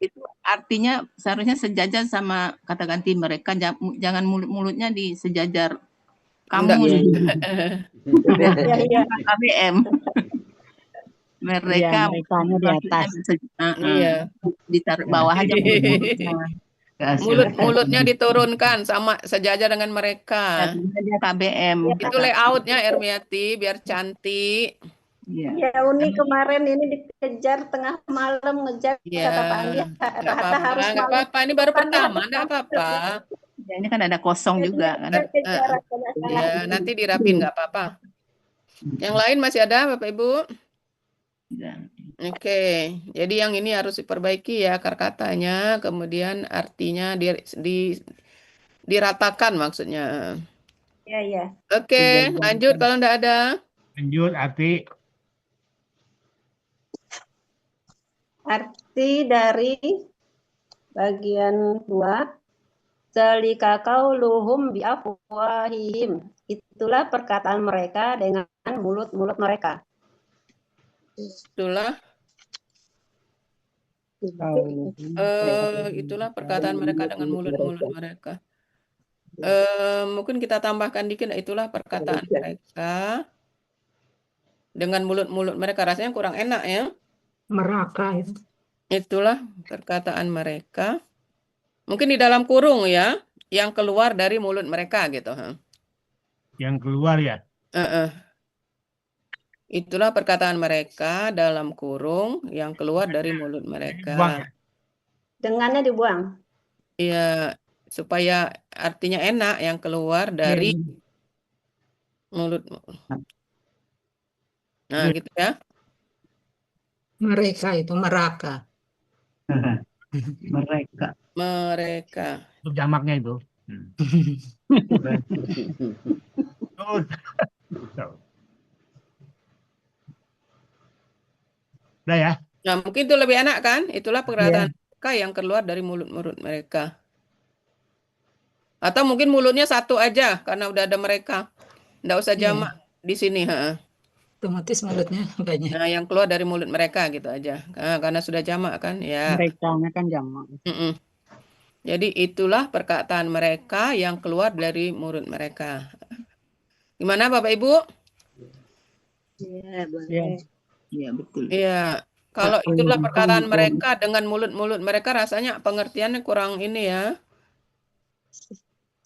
Itu artinya seharusnya sejajar sama kata ganti mereka. Jangan mulut-mulutnya di sejajar kamu. Iya. KBM. Mereka merekanya di atas. Iya. Ditaruh bawah aja mulutnya. Mulutnya diturunkan sama sejajar dengan mereka. Dia KBM. Itu layoutnya Ermiati biar cantik. Ya Uni kemarin ini dikejar tengah malam ngejar kata Pak Andi. Kata harus nggak apa-apa. Ini baru pertama, nggak apa-apa. Ya, ini kan ada kosong juga kan. Ya, nanti dirapin nggak apa-apa. Yang lain masih ada Bapak Ibu? Oke, jadi yang ini harus diperbaiki ya akar katanya, kemudian artinya diratakan maksudnya. Ya, ya. Oke, lanjut kalau enggak ada. Lanjut, arti. Arti dari bagian 2, selika qauluhum biafwahihim. Itulah perkataan mereka dengan mulut-mulut mereka. Itulah perkataan mereka dengan mulut-mulut mereka. Mungkin kita tambahkan dikit, itulah perkataan mereka dengan mulut-mulut mereka. Rasanya kurang enak ya. Meraka itu. Itulah perkataan mereka. Mungkin di dalam kurung ya, yang keluar dari mulut mereka gitu. Yang keluar ya. Itulah perkataan mereka dalam kurung yang keluar dari mulut mereka. Buang ya? Dengannya dibuang. Iya, supaya artinya enak yang keluar dari mulut. Nah, gitu ya. Mereka itu meraka. Mereka. Mereka. Untuk jamaknya itu. Udah ya. Nah, mungkin itu lebih enak kan? Itulah perkataan mereka yang keluar dari mulut-mulut mereka. Atau mungkin mulutnya satu aja karena udah ada mereka. Nggak usah jamak di sini. Otomatis mulutnya banyak. Nah, yang keluar dari mulut mereka gitu aja. Karena sudah jamak kan, ya. Mereka kan jamak. Jadi itulah perkataan mereka yang keluar dari mulut mereka. Gimana Bapak Ibu? Iya, boleh. Iya, betul. Iya. Kalau itulah perkataan mereka dengan mulut-mulut mereka, rasanya pengertiannya kurang ini ya.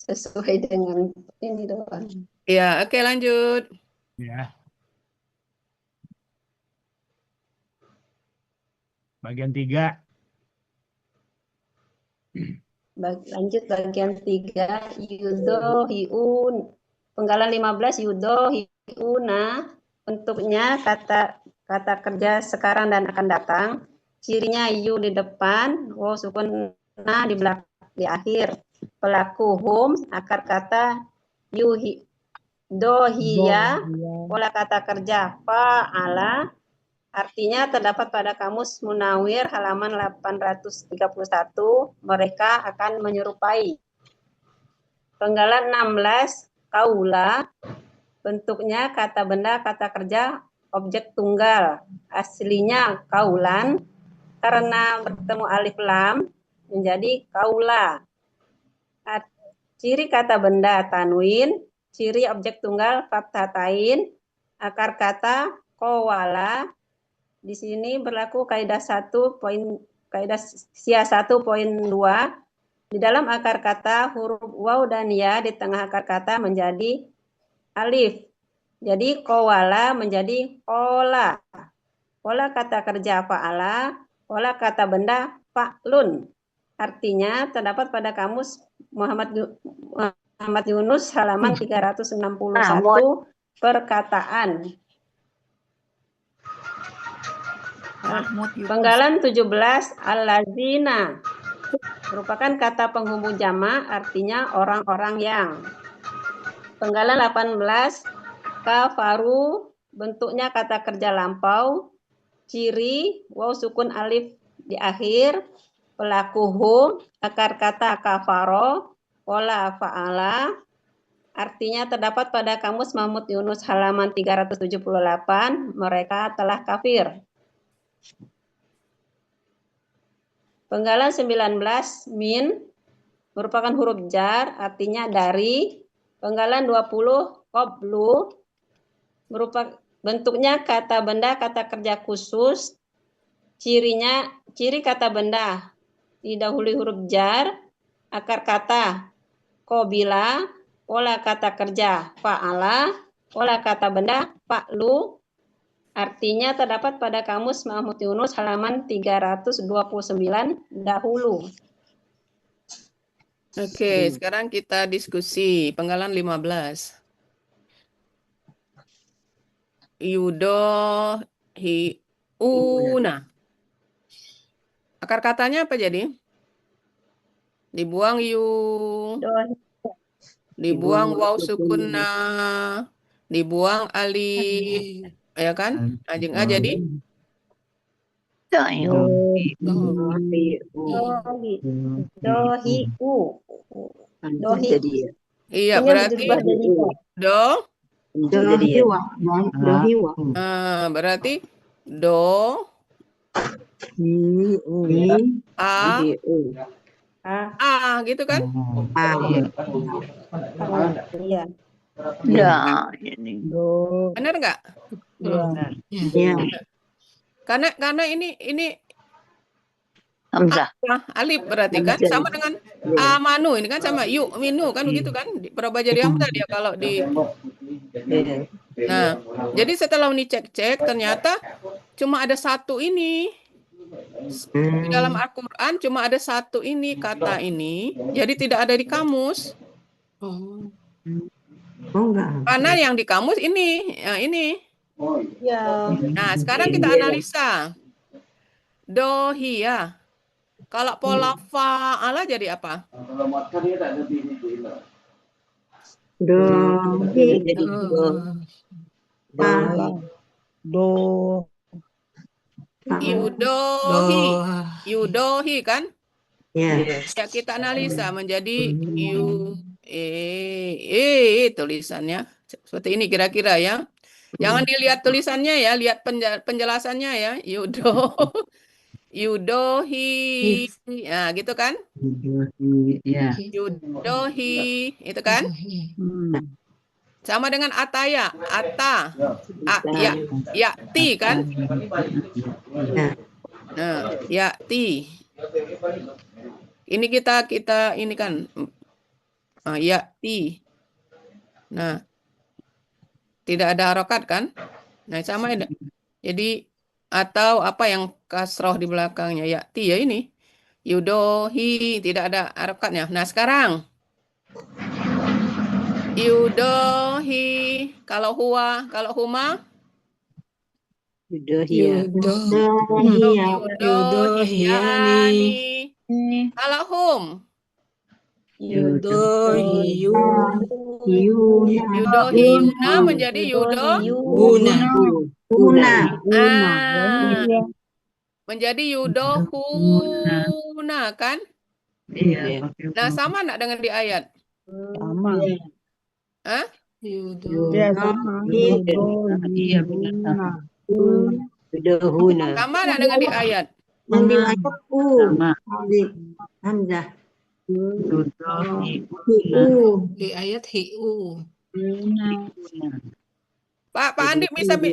Sesuai dengan ini doang. Iya, oke lanjut. Ya. Bagian 3. Lanjut bagian 3, yudohiun. Penggalan 15, yudohiuna. Bentuknya kata kerja sekarang dan akan datang. Cirinya yu di depan, wo sukun na di belakang, di akhir. Pelaku hum, akar kata yuhi, dohiya, pola kata kerja fa'ala. Artinya terdapat pada kamus Munawir halaman 831, mereka akan menyerupai. Penggalan 16, kaula. Bentuknya kata benda, kata kerja, objek tunggal. Aslinya kaulan, karena bertemu alif lam menjadi kaula. Ciri kata benda tanwin, ciri objek tunggal fathatain, akar kata qawala. Di sini berlaku kaidah 1 poin, kaidah sia 1.2. Di dalam akar kata huruf waw dan ya di tengah akar kata menjadi alif. Jadi qawala menjadi qola. Pola kata kerja fa'ala, pola kata benda fa'lun. Artinya terdapat pada kamus Muhammad Yunus halaman 361 perkataan. Penggalan 17, al-lazina merupakan kata penghubung jamak, artinya orang-orang yang. Penggalan 18, kafaru, bentuknya kata kerja lampau, ciri waw sukun alif di akhir, pelaku hum, akar kata kafaro, pola fa'ala, artinya terdapat pada kamus Mahmud Yunus halaman 378, mereka telah kafir. Penggalan 19, min, merupakan huruf jar, artinya dari. Penggalan 20, qoblu, merupakan bentuknya kata benda, kata kerja khusus. Ciri kata benda didahului huruf jar, akar kata qobila, pola kata kerja fa'ala, pola kata benda fa'lu. Artinya terdapat pada kamus Mahmud Yunus halaman 329 dahulu. Oke, sekarang kita diskusi penggalan 15. Una. Akar katanya apa jadi? Dibuang yu, dibuang waw sukun na, dibuang alif, ya kan? Ajeng A jadi Dohiu. Dohi. Jadi ya. iya Ini berarti berubah jadi do. Jadi ya. Dohiwa. Berarti do a gitu kan? Iya. Ya, ini. Benar nggak? Iya. Karena ini Hamzah. alif berarti kan sama dengan amanu ini kan sama yuk minu kan begitu kan berubah jadi hamzah dia kalau di. Nah, jadi setelah ini cek ternyata cuma ada satu ini. Di dalam Al-Quran cuma ada satu ini kata ini, jadi tidak ada di kamus. Karena yang di kamus ini, ya ini. Ya. Nah, sekarang kita analisa. Dohiya. Kalau pola fa'ala jadi apa? Yudohi kan? Ya, kita analisa menjadi tulisannya seperti ini kira-kira ya. Jangan dilihat tulisannya ya, lihat penjelasannya ya. Yudohi. Nah, gitu kan? Yudohi, itu kan? Sama dengan ataya, ti kan? Nah, ti. Ini kita ini kan ti. Nah, tidak ada harokat kan? Nah, sama ya. Jadi atau apa yang kasroh di belakangnya ti ya ini. Yudohi tidak ada harokatnya. Nah, sekarang yudohi kalau huwa, kalau huma yudohiyani. Kalau hum yudohiyuna menjadi menjadi yudohuna kan? Nah, sama enggak dengan di ayat? Sama. Hah? Ya, sama. Sama enggak dengan di ayat? Yang di ayat Hamzah. Di ayat hiu. Pak Andi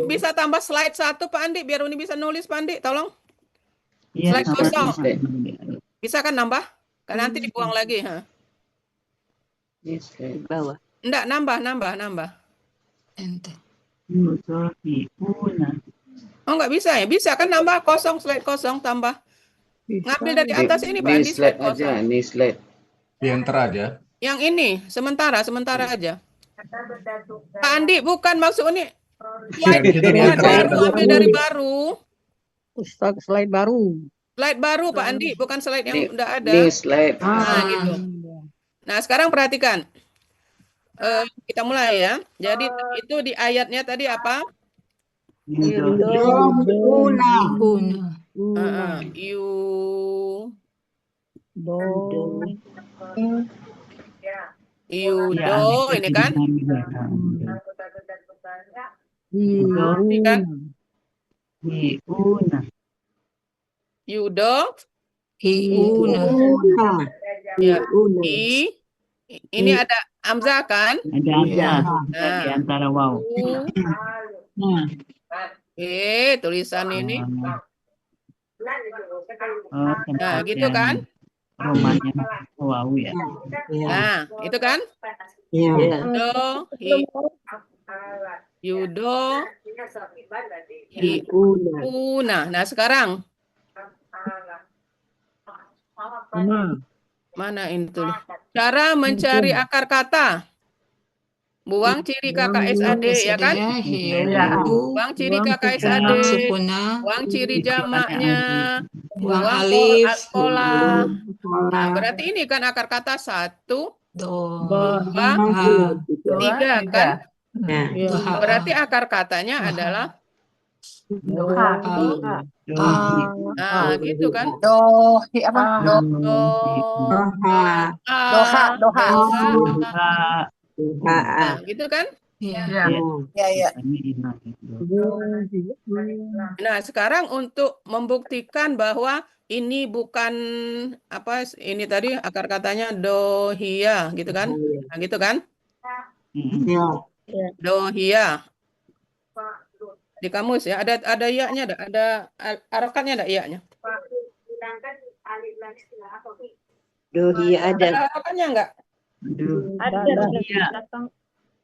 bisa tambah slide 1 Pak Andi biar Uni bisa nulis Pak Andi, tolong. Slide kosong. Bisa kan nambah? Kan nanti dibuang lagi, ha. Bawah. Enggak, nambah. Ente. Oh, enggak bisa ya? Bisa kan nambah kosong, slide kosong tambah. Ngambil dari atas ini Pak Andi, slide kosong. Ini slide. Enter aja. Yang ini, sementara aja. Pak Andi, bukan maksud ini. Slide baru, ambil dari baru. Slide baru. Slide baru Pak Andi, bukan slide yang udah ada. Ini slide. Nah, gitu. Nah, sekarang perhatikan. Kita mulai ya. Jadi itu di ayatnya tadi apa? Yudo ini kan? Yudo. Ya, ini ada hamzah kan? Ada hamzah di antara waw. Tulisan ini. Nah, gitu kan? Romanya waw ya. Nah, itu kan? Yudo, hiuna. Nah, sekarang mana ini tuh? Cara mencari akar kata. Buang ciri KKSAD ya kan? Buang ciri KKSAD. Buang ciri jamaknya. Buang Buang alif. pola. Nah, berarti ini kan akar kata 1, 2, 3 kan? Berarti akar katanya adalah nah, gitu kan? Nah, gitu kan? Nah, sekarang untuk membuktikan bahwa ini bukan apa ini tadi akar katanya dohia gitu kan? Nah, gitu kan? Dohia. Di kamus ya, ada iya-nya ada harokatnya ada iya-nya. Dohia ada. Ada harokatnya enggak?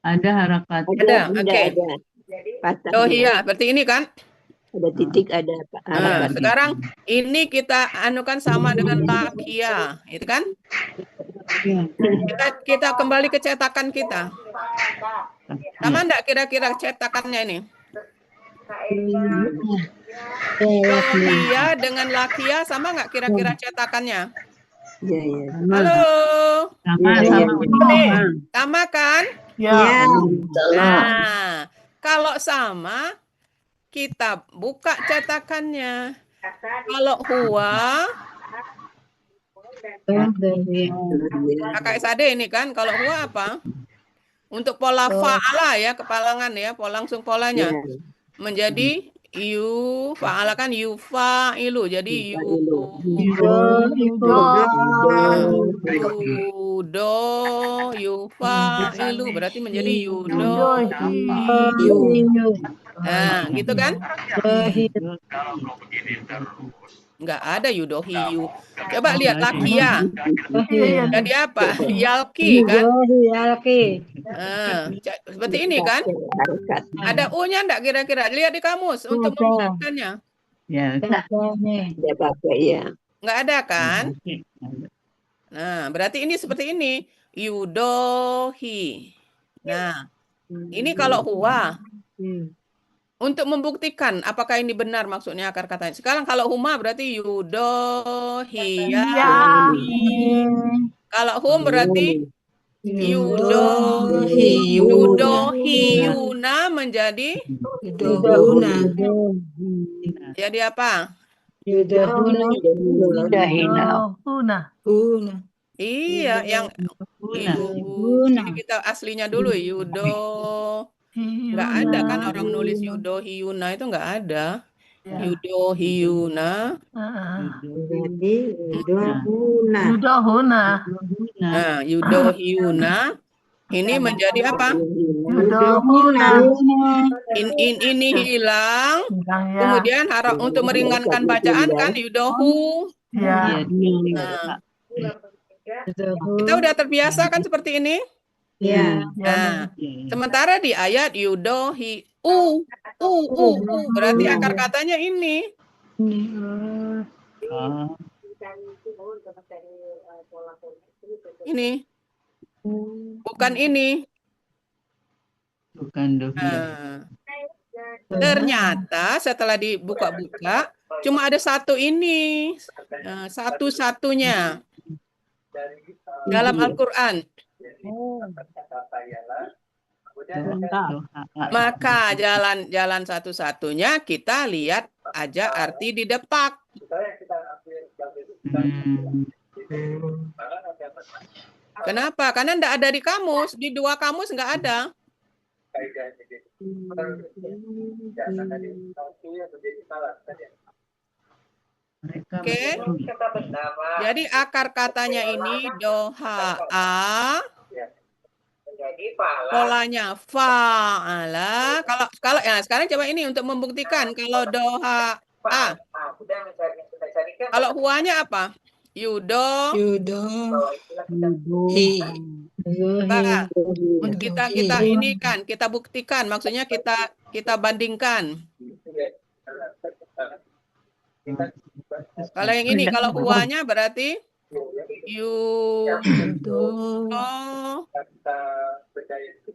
Ada harakat. Ada, oke. Patah. Dohia, berarti ini kan? Ada titik, ada Nah, harakat. sekarang ini kita anukan sama dengan lakia, itu kan? Kita kembali ke cetakan kita. Sama enggak kira-kira cetakannya ini? Dohia dengan lakia sama nggak kira-kira cetakannya? Halo. Sama kan? Ya. Nah, kalau sama kita buka cetakannya. Kalau huwa KKSAD ini kan, kalau huwa apa? Untuk pola fa'ala ya, kepalangan ya, langsung polanya. Menjadi fa'ala kan yufa'ilu. Jadi yufa'ilu berarti menjadi nah, gitu kan? Enggak ada yudohiyu. Coba lihat lakia. Jadi apa? Yalki kan? Seperti ini kan? Ada U-nya enggak kira-kira? Lihat di kamus untuk membuktikannya. Ya, Enggak ada kan? Nah, berarti ini seperti ini. Yudohi. Nah, ini kalau huwa. Untuk membuktikan apakah ini benar maksudnya akar katanya. Sekarang kalau huma berarti yudohiya. Kalau hum berarti yudohiyuna menjadi jadi apa? Iya, yang jadi kita aslinya dulu nggak ada kan orang nulis yudohiyuna itu nggak ada. Yudohiyuna. Nah, yudohiyuna ini menjadi apa? Ini hilang. Kemudian untuk meringankan bacaan kan yudohu. Nah, kita udah terbiasa kan seperti ini? Nah, sementara di ayat yudohi berarti akar katanya ini. Ini. Bukan ini. Bukan dohia. Ternyata setelah dibuka-buka cuma ada satu ini. Satu-satunya dalam Al-Qur'an. Maka jalan satu-satunya kita lihat aja arti di depak. Kenapa? Karena enggak ada di kamus, di dua kamus enggak ada. Oke. Jadi akar katanya ini doha'a. Polanya fa'ala. Kalau ya sekarang coba ini untuk membuktikan kalau doha'a. Kalau huwanya apa? Kita ini kan kita buktikan, maksudnya kita bandingkan. Kalau yang ini kalau huwanya berarti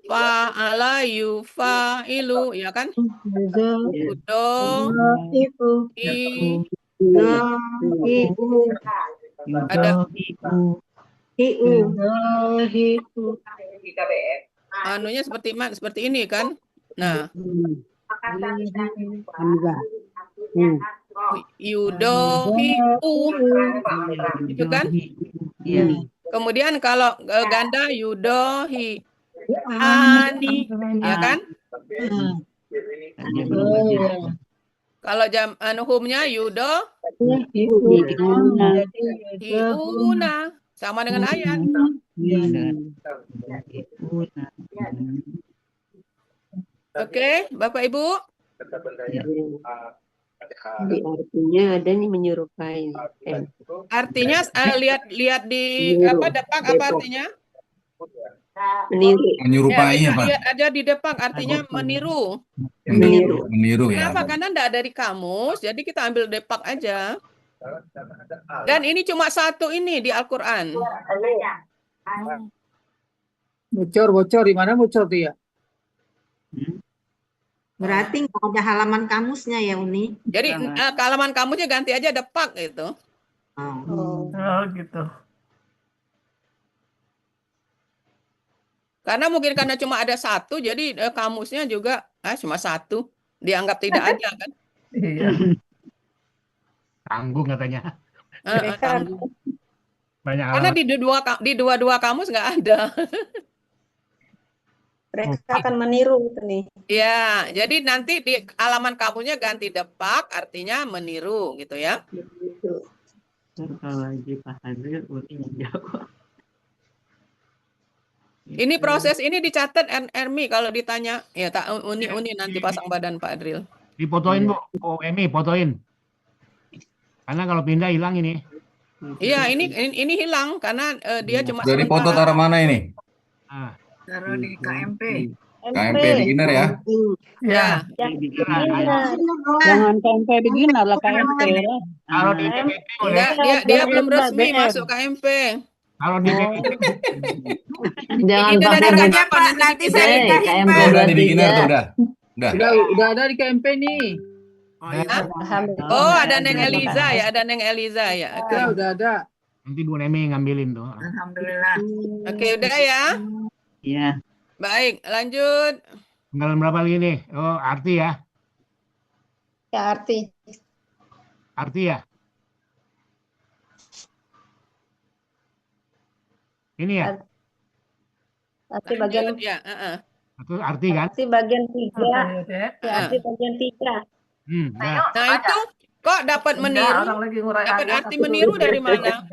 fa'ala yufa'ilu, ya kan? Ada anunya seperti ini kan? Nah, yudohi'u, itu kan? Kemudian kalau ganda yudohi ani, ya kan? Kalau humnya hiuna, sama dengan ayat. Oke, Bapak Ibu. Di artinya ada nih menyerupai. Artinya lihat di depak apa artinya? Meniru. Menyerupai Ya, apa? lihat aja di depak artinya meniru. Meniru ya. Kenapa? Karena enggak ada di kamus, jadi kita ambil depak aja. Dan ini cuma satu ini di Al-Qur'an. Bocor di mana bocor tuh ya? Berarti nggak ada halaman kamusnya ya, Uni? Jadi halaman kamusnya ganti aja depak gitu. Oh, gitu. Karena mungkin karena cuma ada satu, jadi kamusnya juga cuma satu, dianggap tidak ada kan? Iya. Tanggung katanya. Tanggung. Banyak Karena alamat. di dua kamus nggak ada. Mereka akan meniru itu nih. Ya, jadi nanti di halaman kamusnya ganti depak, artinya meniru gitu ya. Kalau lagi Pak Hadril, Uni jawab. Ini proses ini dicatat Ermi kalau ditanya ya tak Uni nanti pasang badan Pak Adril. Difotoin Bu, oh Emi fotoin. Karena kalau pindah hilang ini. Iya ini hilang karena dia cuma Dari foto taruh mana ini? Taruh di KMP. KMP beginner ya? Ya. Jangan KMP beginner lah, KMP. Kalau di dia belum resmi masuk KMP. Kalau di Jangan pakai nanti saya pindahin, Pak. Udah di beginner tuh udah. Udah ada di KMP nih. Oh, ada Neng Eliza ya, ada Neng Eliza ya. Oke. Udah ada. Nanti Bu Nemi ngambilin tuh. Alhamdulillah. Oke, udah ya. Iya. Baik, lanjut. Tinggal berapa lagi nih? Oh, arti ya. Ya, arti. Arti ya. Ini ya. Arti bagian ya, Itu arti kan? arti bagian 3. Ya, arti bagian 3. Ya. Nah, itu kok dapat meniru? Dapat arti meniru dari mana?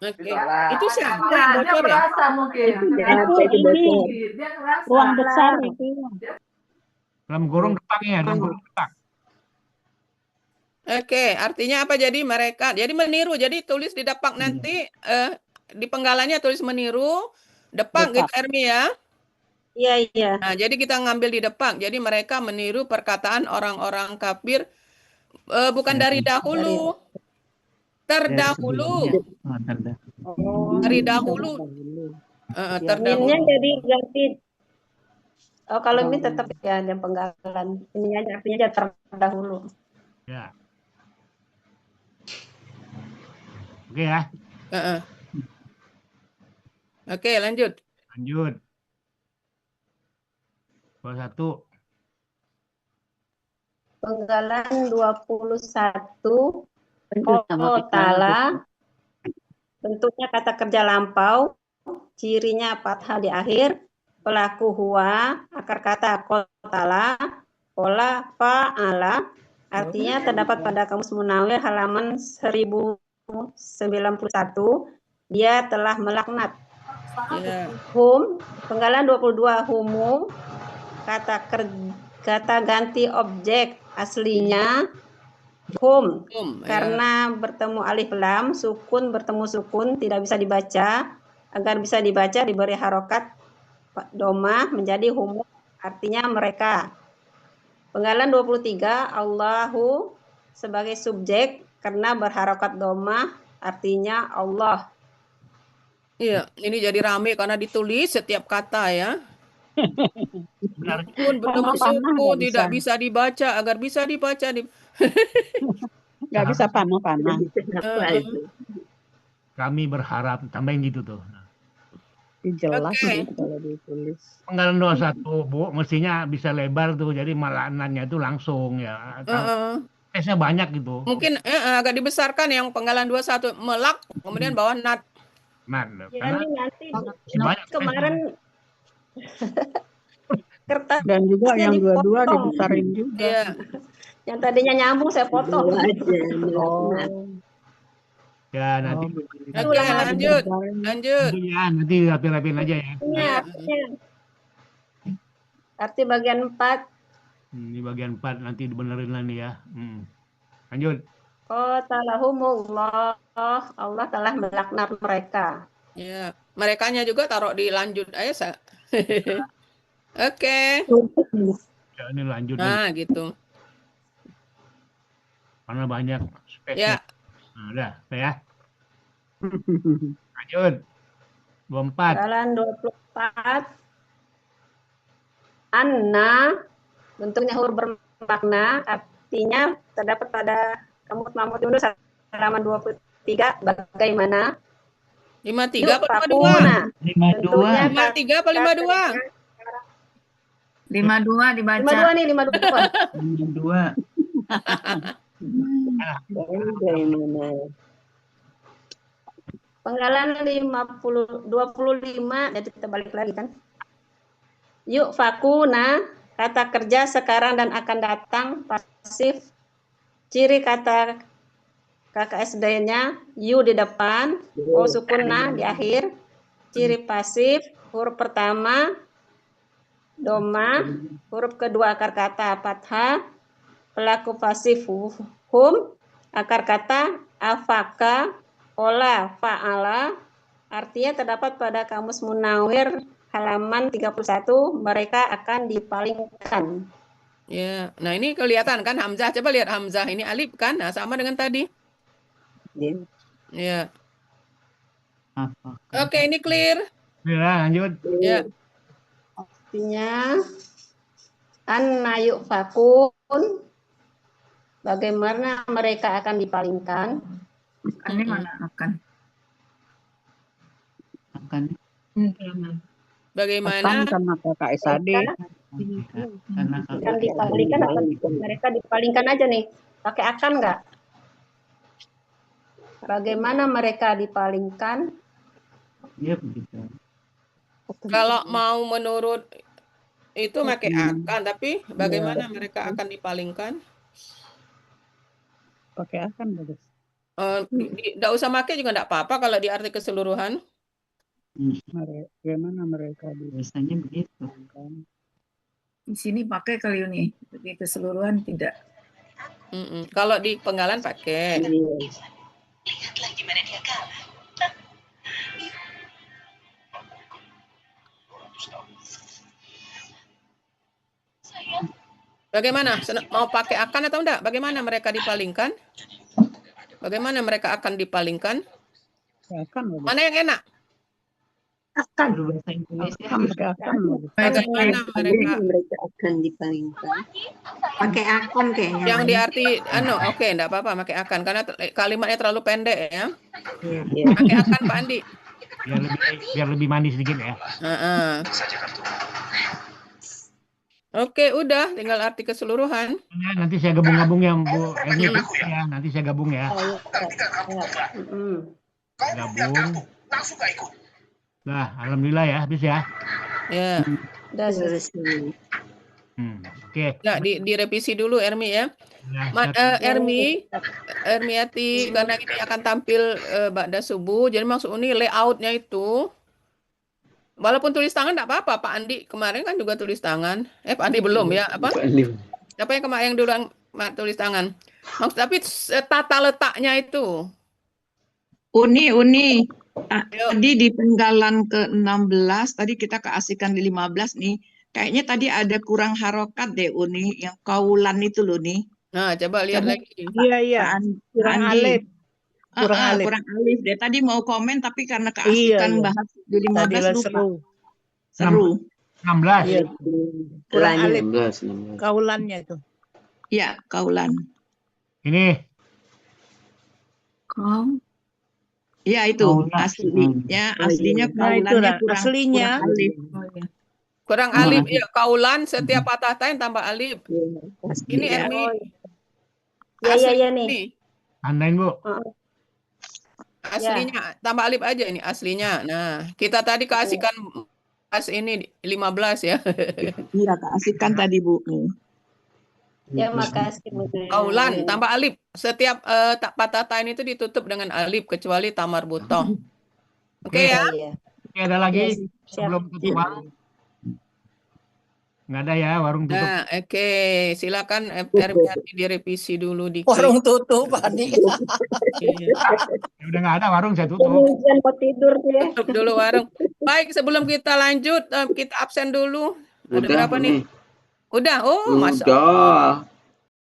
Oke. Itu siapa yang bocor ya? Ruang besar itu. Dalam kurung depannya, dalam kurung depan. Oke, artinya apa jadi mereka? Jadi meniru. Jadi tulis di depak nanti di penggalannya tulis meniru, depak gitu Ermi ya. Iya, iya. Nah, jadi kita ngambil di depak. Jadi mereka meniru perkataan orang-orang kafir bukan dari dahulu. Terdahulu. Dari dahulu. Terdahulu. Minnya jadi ganti. Oh, kalau ini tetap ya ada penggalan. Ini aja artinya aja terdahulu. Ya. Oke ya. Oke, lanjut. Lanjut. 21. Penggalan 21. Kotala. Bentuknya kata kerja lampau. Cirinya fathah di akhir. Pelaku huwa. Akar kata kotala. Pola fa'ala. Artinya terdapat pada Kamus Munawir halaman 1091. Dia telah melaknat. Hum, penggalan 22 humum, kata ganti objek aslinya hum, karena bertemu alif lam, sukun bertemu sukun tidak bisa dibaca, agar bisa dibaca diberi harokat domah menjadi humum artinya mereka. Penggalan 23, Allahu sebagai subjek karena berharokat domah, artinya Allah. Iya, ini jadi rame karena ditulis setiap kata ya. Pun bertemu suku tidak bisa dibaca, agar bisa dibaca. Nggak bisa panah-panah. Kami berharap, tambahin gitu tuh. Jelas Oke. kalau ditulis. Penggalan 21, Bu, mestinya bisa lebar tuh, jadi malanannya itu langsung ya. Tesnya banyak gitu. Mungkin agak dibesarkan yang penggalan 21 melak, kemudian bawah nat. Nah, Ya, karena ini nanti banyak kemarin kertas Dan juga yang dua-dua dipotong. dibesarin juga. Iya. Yang tadinya nyambung saya potong. Oh. ya nanti Oke, lanjut. ya nanti rapi-rapiin aja ya. Arti bagian 4. Ini bagian 4 nanti dibenerin lah nih ya. Lanjut. Qatalahumullah, Allah telah melaknat mereka. Ya, merekanya juga taruh di lanjut aja. Oke. Ya, ini lanjut Nah, nih. gitu. Karena banyak Ya. Nah, udah ya. Lanjut. 24. Jalan 24. Anna, bentuknya huruf bermakna, artinya terdapat pada kamus Mahmud Yunus halaman 23. Bagaimana? 53 apa 52? 53 apa 52? 52 dibaca. 52 nih, 52. Bagaimana? Penggalan 25, jadi kita balik lagi kan. Yuk fakuna, kata kerja sekarang dan akan datang, pasif. Ciri kata KKSD-nya, yu di depan, o sukunna di akhir. Ciri pasif, huruf pertama, doma, huruf kedua akar kata fathah, pelaku pasif hum, akar kata afaka, ola, fa'ala, artinya terdapat pada kamus Munawir halaman 31, mereka akan dipalingkan. Ya, nah ini kelihatan kan Hamzah, coba lihat Hamzah, ini alif kan, nah sama dengan tadi. Ya. Oke, ini clear. Ya, lanjut. Ya. Artinya anna yufakun, bagaimana mereka akan dipalingkan. Ini mana akan? Akan. Bagaimana? Sama KKSAD. Akan dipalingkan, mereka dipalingkan aja nih. Pakai akan nggak? Bagaimana mereka dipalingkan? Iya begitu. Kalau mau menurut itu pakai akan, tapi bagaimana mereka akan dipalingkan? Pakai akan bagus. Tidak usah pakai juga tidak apa-apa kalau di arti keseluruhan. Bagaimana mereka biasanya begitu. Di sini pakai kali ini, di keseluruhan tidak. Kalau di penggalan pakai. Lihatlah gimana dia kalah. Bagaimana? Mau pakai akan atau enggak? Bagaimana mereka dipalingkan? Bagaimana mereka akan dipalingkan? Mana yang enak? Akan. Bahasa Indonesia. Bagaimana mereka akan dipalingkan? Pakai akan kayaknya. yang diarti oke, enggak apa-apa pakai akan karena kalimatnya terlalu pendek ya. Pakai akan Pak Andi. Biar lebih manis sedikit ya. Oke, udah tinggal arti keseluruhan. Ya, nanti saya gabung-gabung ya Bu Erni ya. Nanti saya gabung ya. Gabung. Nah, alhamdulillah ya, habis ya. Ya. Udah selesai. Oke. Ya, direvisi dulu Ermi ya. Ermiati karena ini akan tampil ba'da subuh. Jadi maksud ini layoutnya itu walaupun tulis tangan enggak apa-apa. Pak Andi kemarin kan juga tulis tangan. Pak Andi belum ya, apa? Siapa yang kemarin duluan tulis tangan? Maksud tapi tata letaknya itu. Uni. Tadi di penggalan ke-16, tadi kita keasikan di 15 nih. Kayaknya tadi ada kurang harokat deh Uni, yang kaulan itu loh nih. Nah, coba lihat Coba lagi. Iya, iya. Kurang Andi. alif. Kurang alif. Kurang alif deh. Tadi mau komen tapi karena Iya, keasikan iya. bahas di Tadi 15 lah lupa. seru. Seru. 16. Iya. Kurang Lanjut. alif 16. kaulannya itu. Ya, kaulan. Ini Kau. Ya itu Kaulan. aslinya, aslinya Nah, itu kaulannya lah. kurang Aslinya. alif. Oh, ya. Kurang alif ya, kaulan setiap patah tain tambah alif. Ini Iya. Ermi. Ya, ya, ya nih. Ini tandain Bu. aslinya tambah alif aja ini aslinya. Nah, kita tadi keasikan pas ini 15 ya. Iya, keasikan tadi Bu. Ya, makasih Bu. Kaulan tambah alif. Setiap patah tain itu ditutup dengan alif kecuali tamar butoh. Oke ya. Iya. Oke, ada lagi Siap. sebelum tutup warung? Nggak ada ya, warung tutup. Nah, oke, silakan RPHT direvisi dulu dikit. Warung tutup, Adi. Iya. Ya, udah nggak ada warung, saya tutup. Jangan mau tidur ya. Tutup dulu warung. Baik, sebelum kita lanjut, kita absen dulu. Ada Udah berapa nih? nih. Udah, oh, Masya Allah. Udah.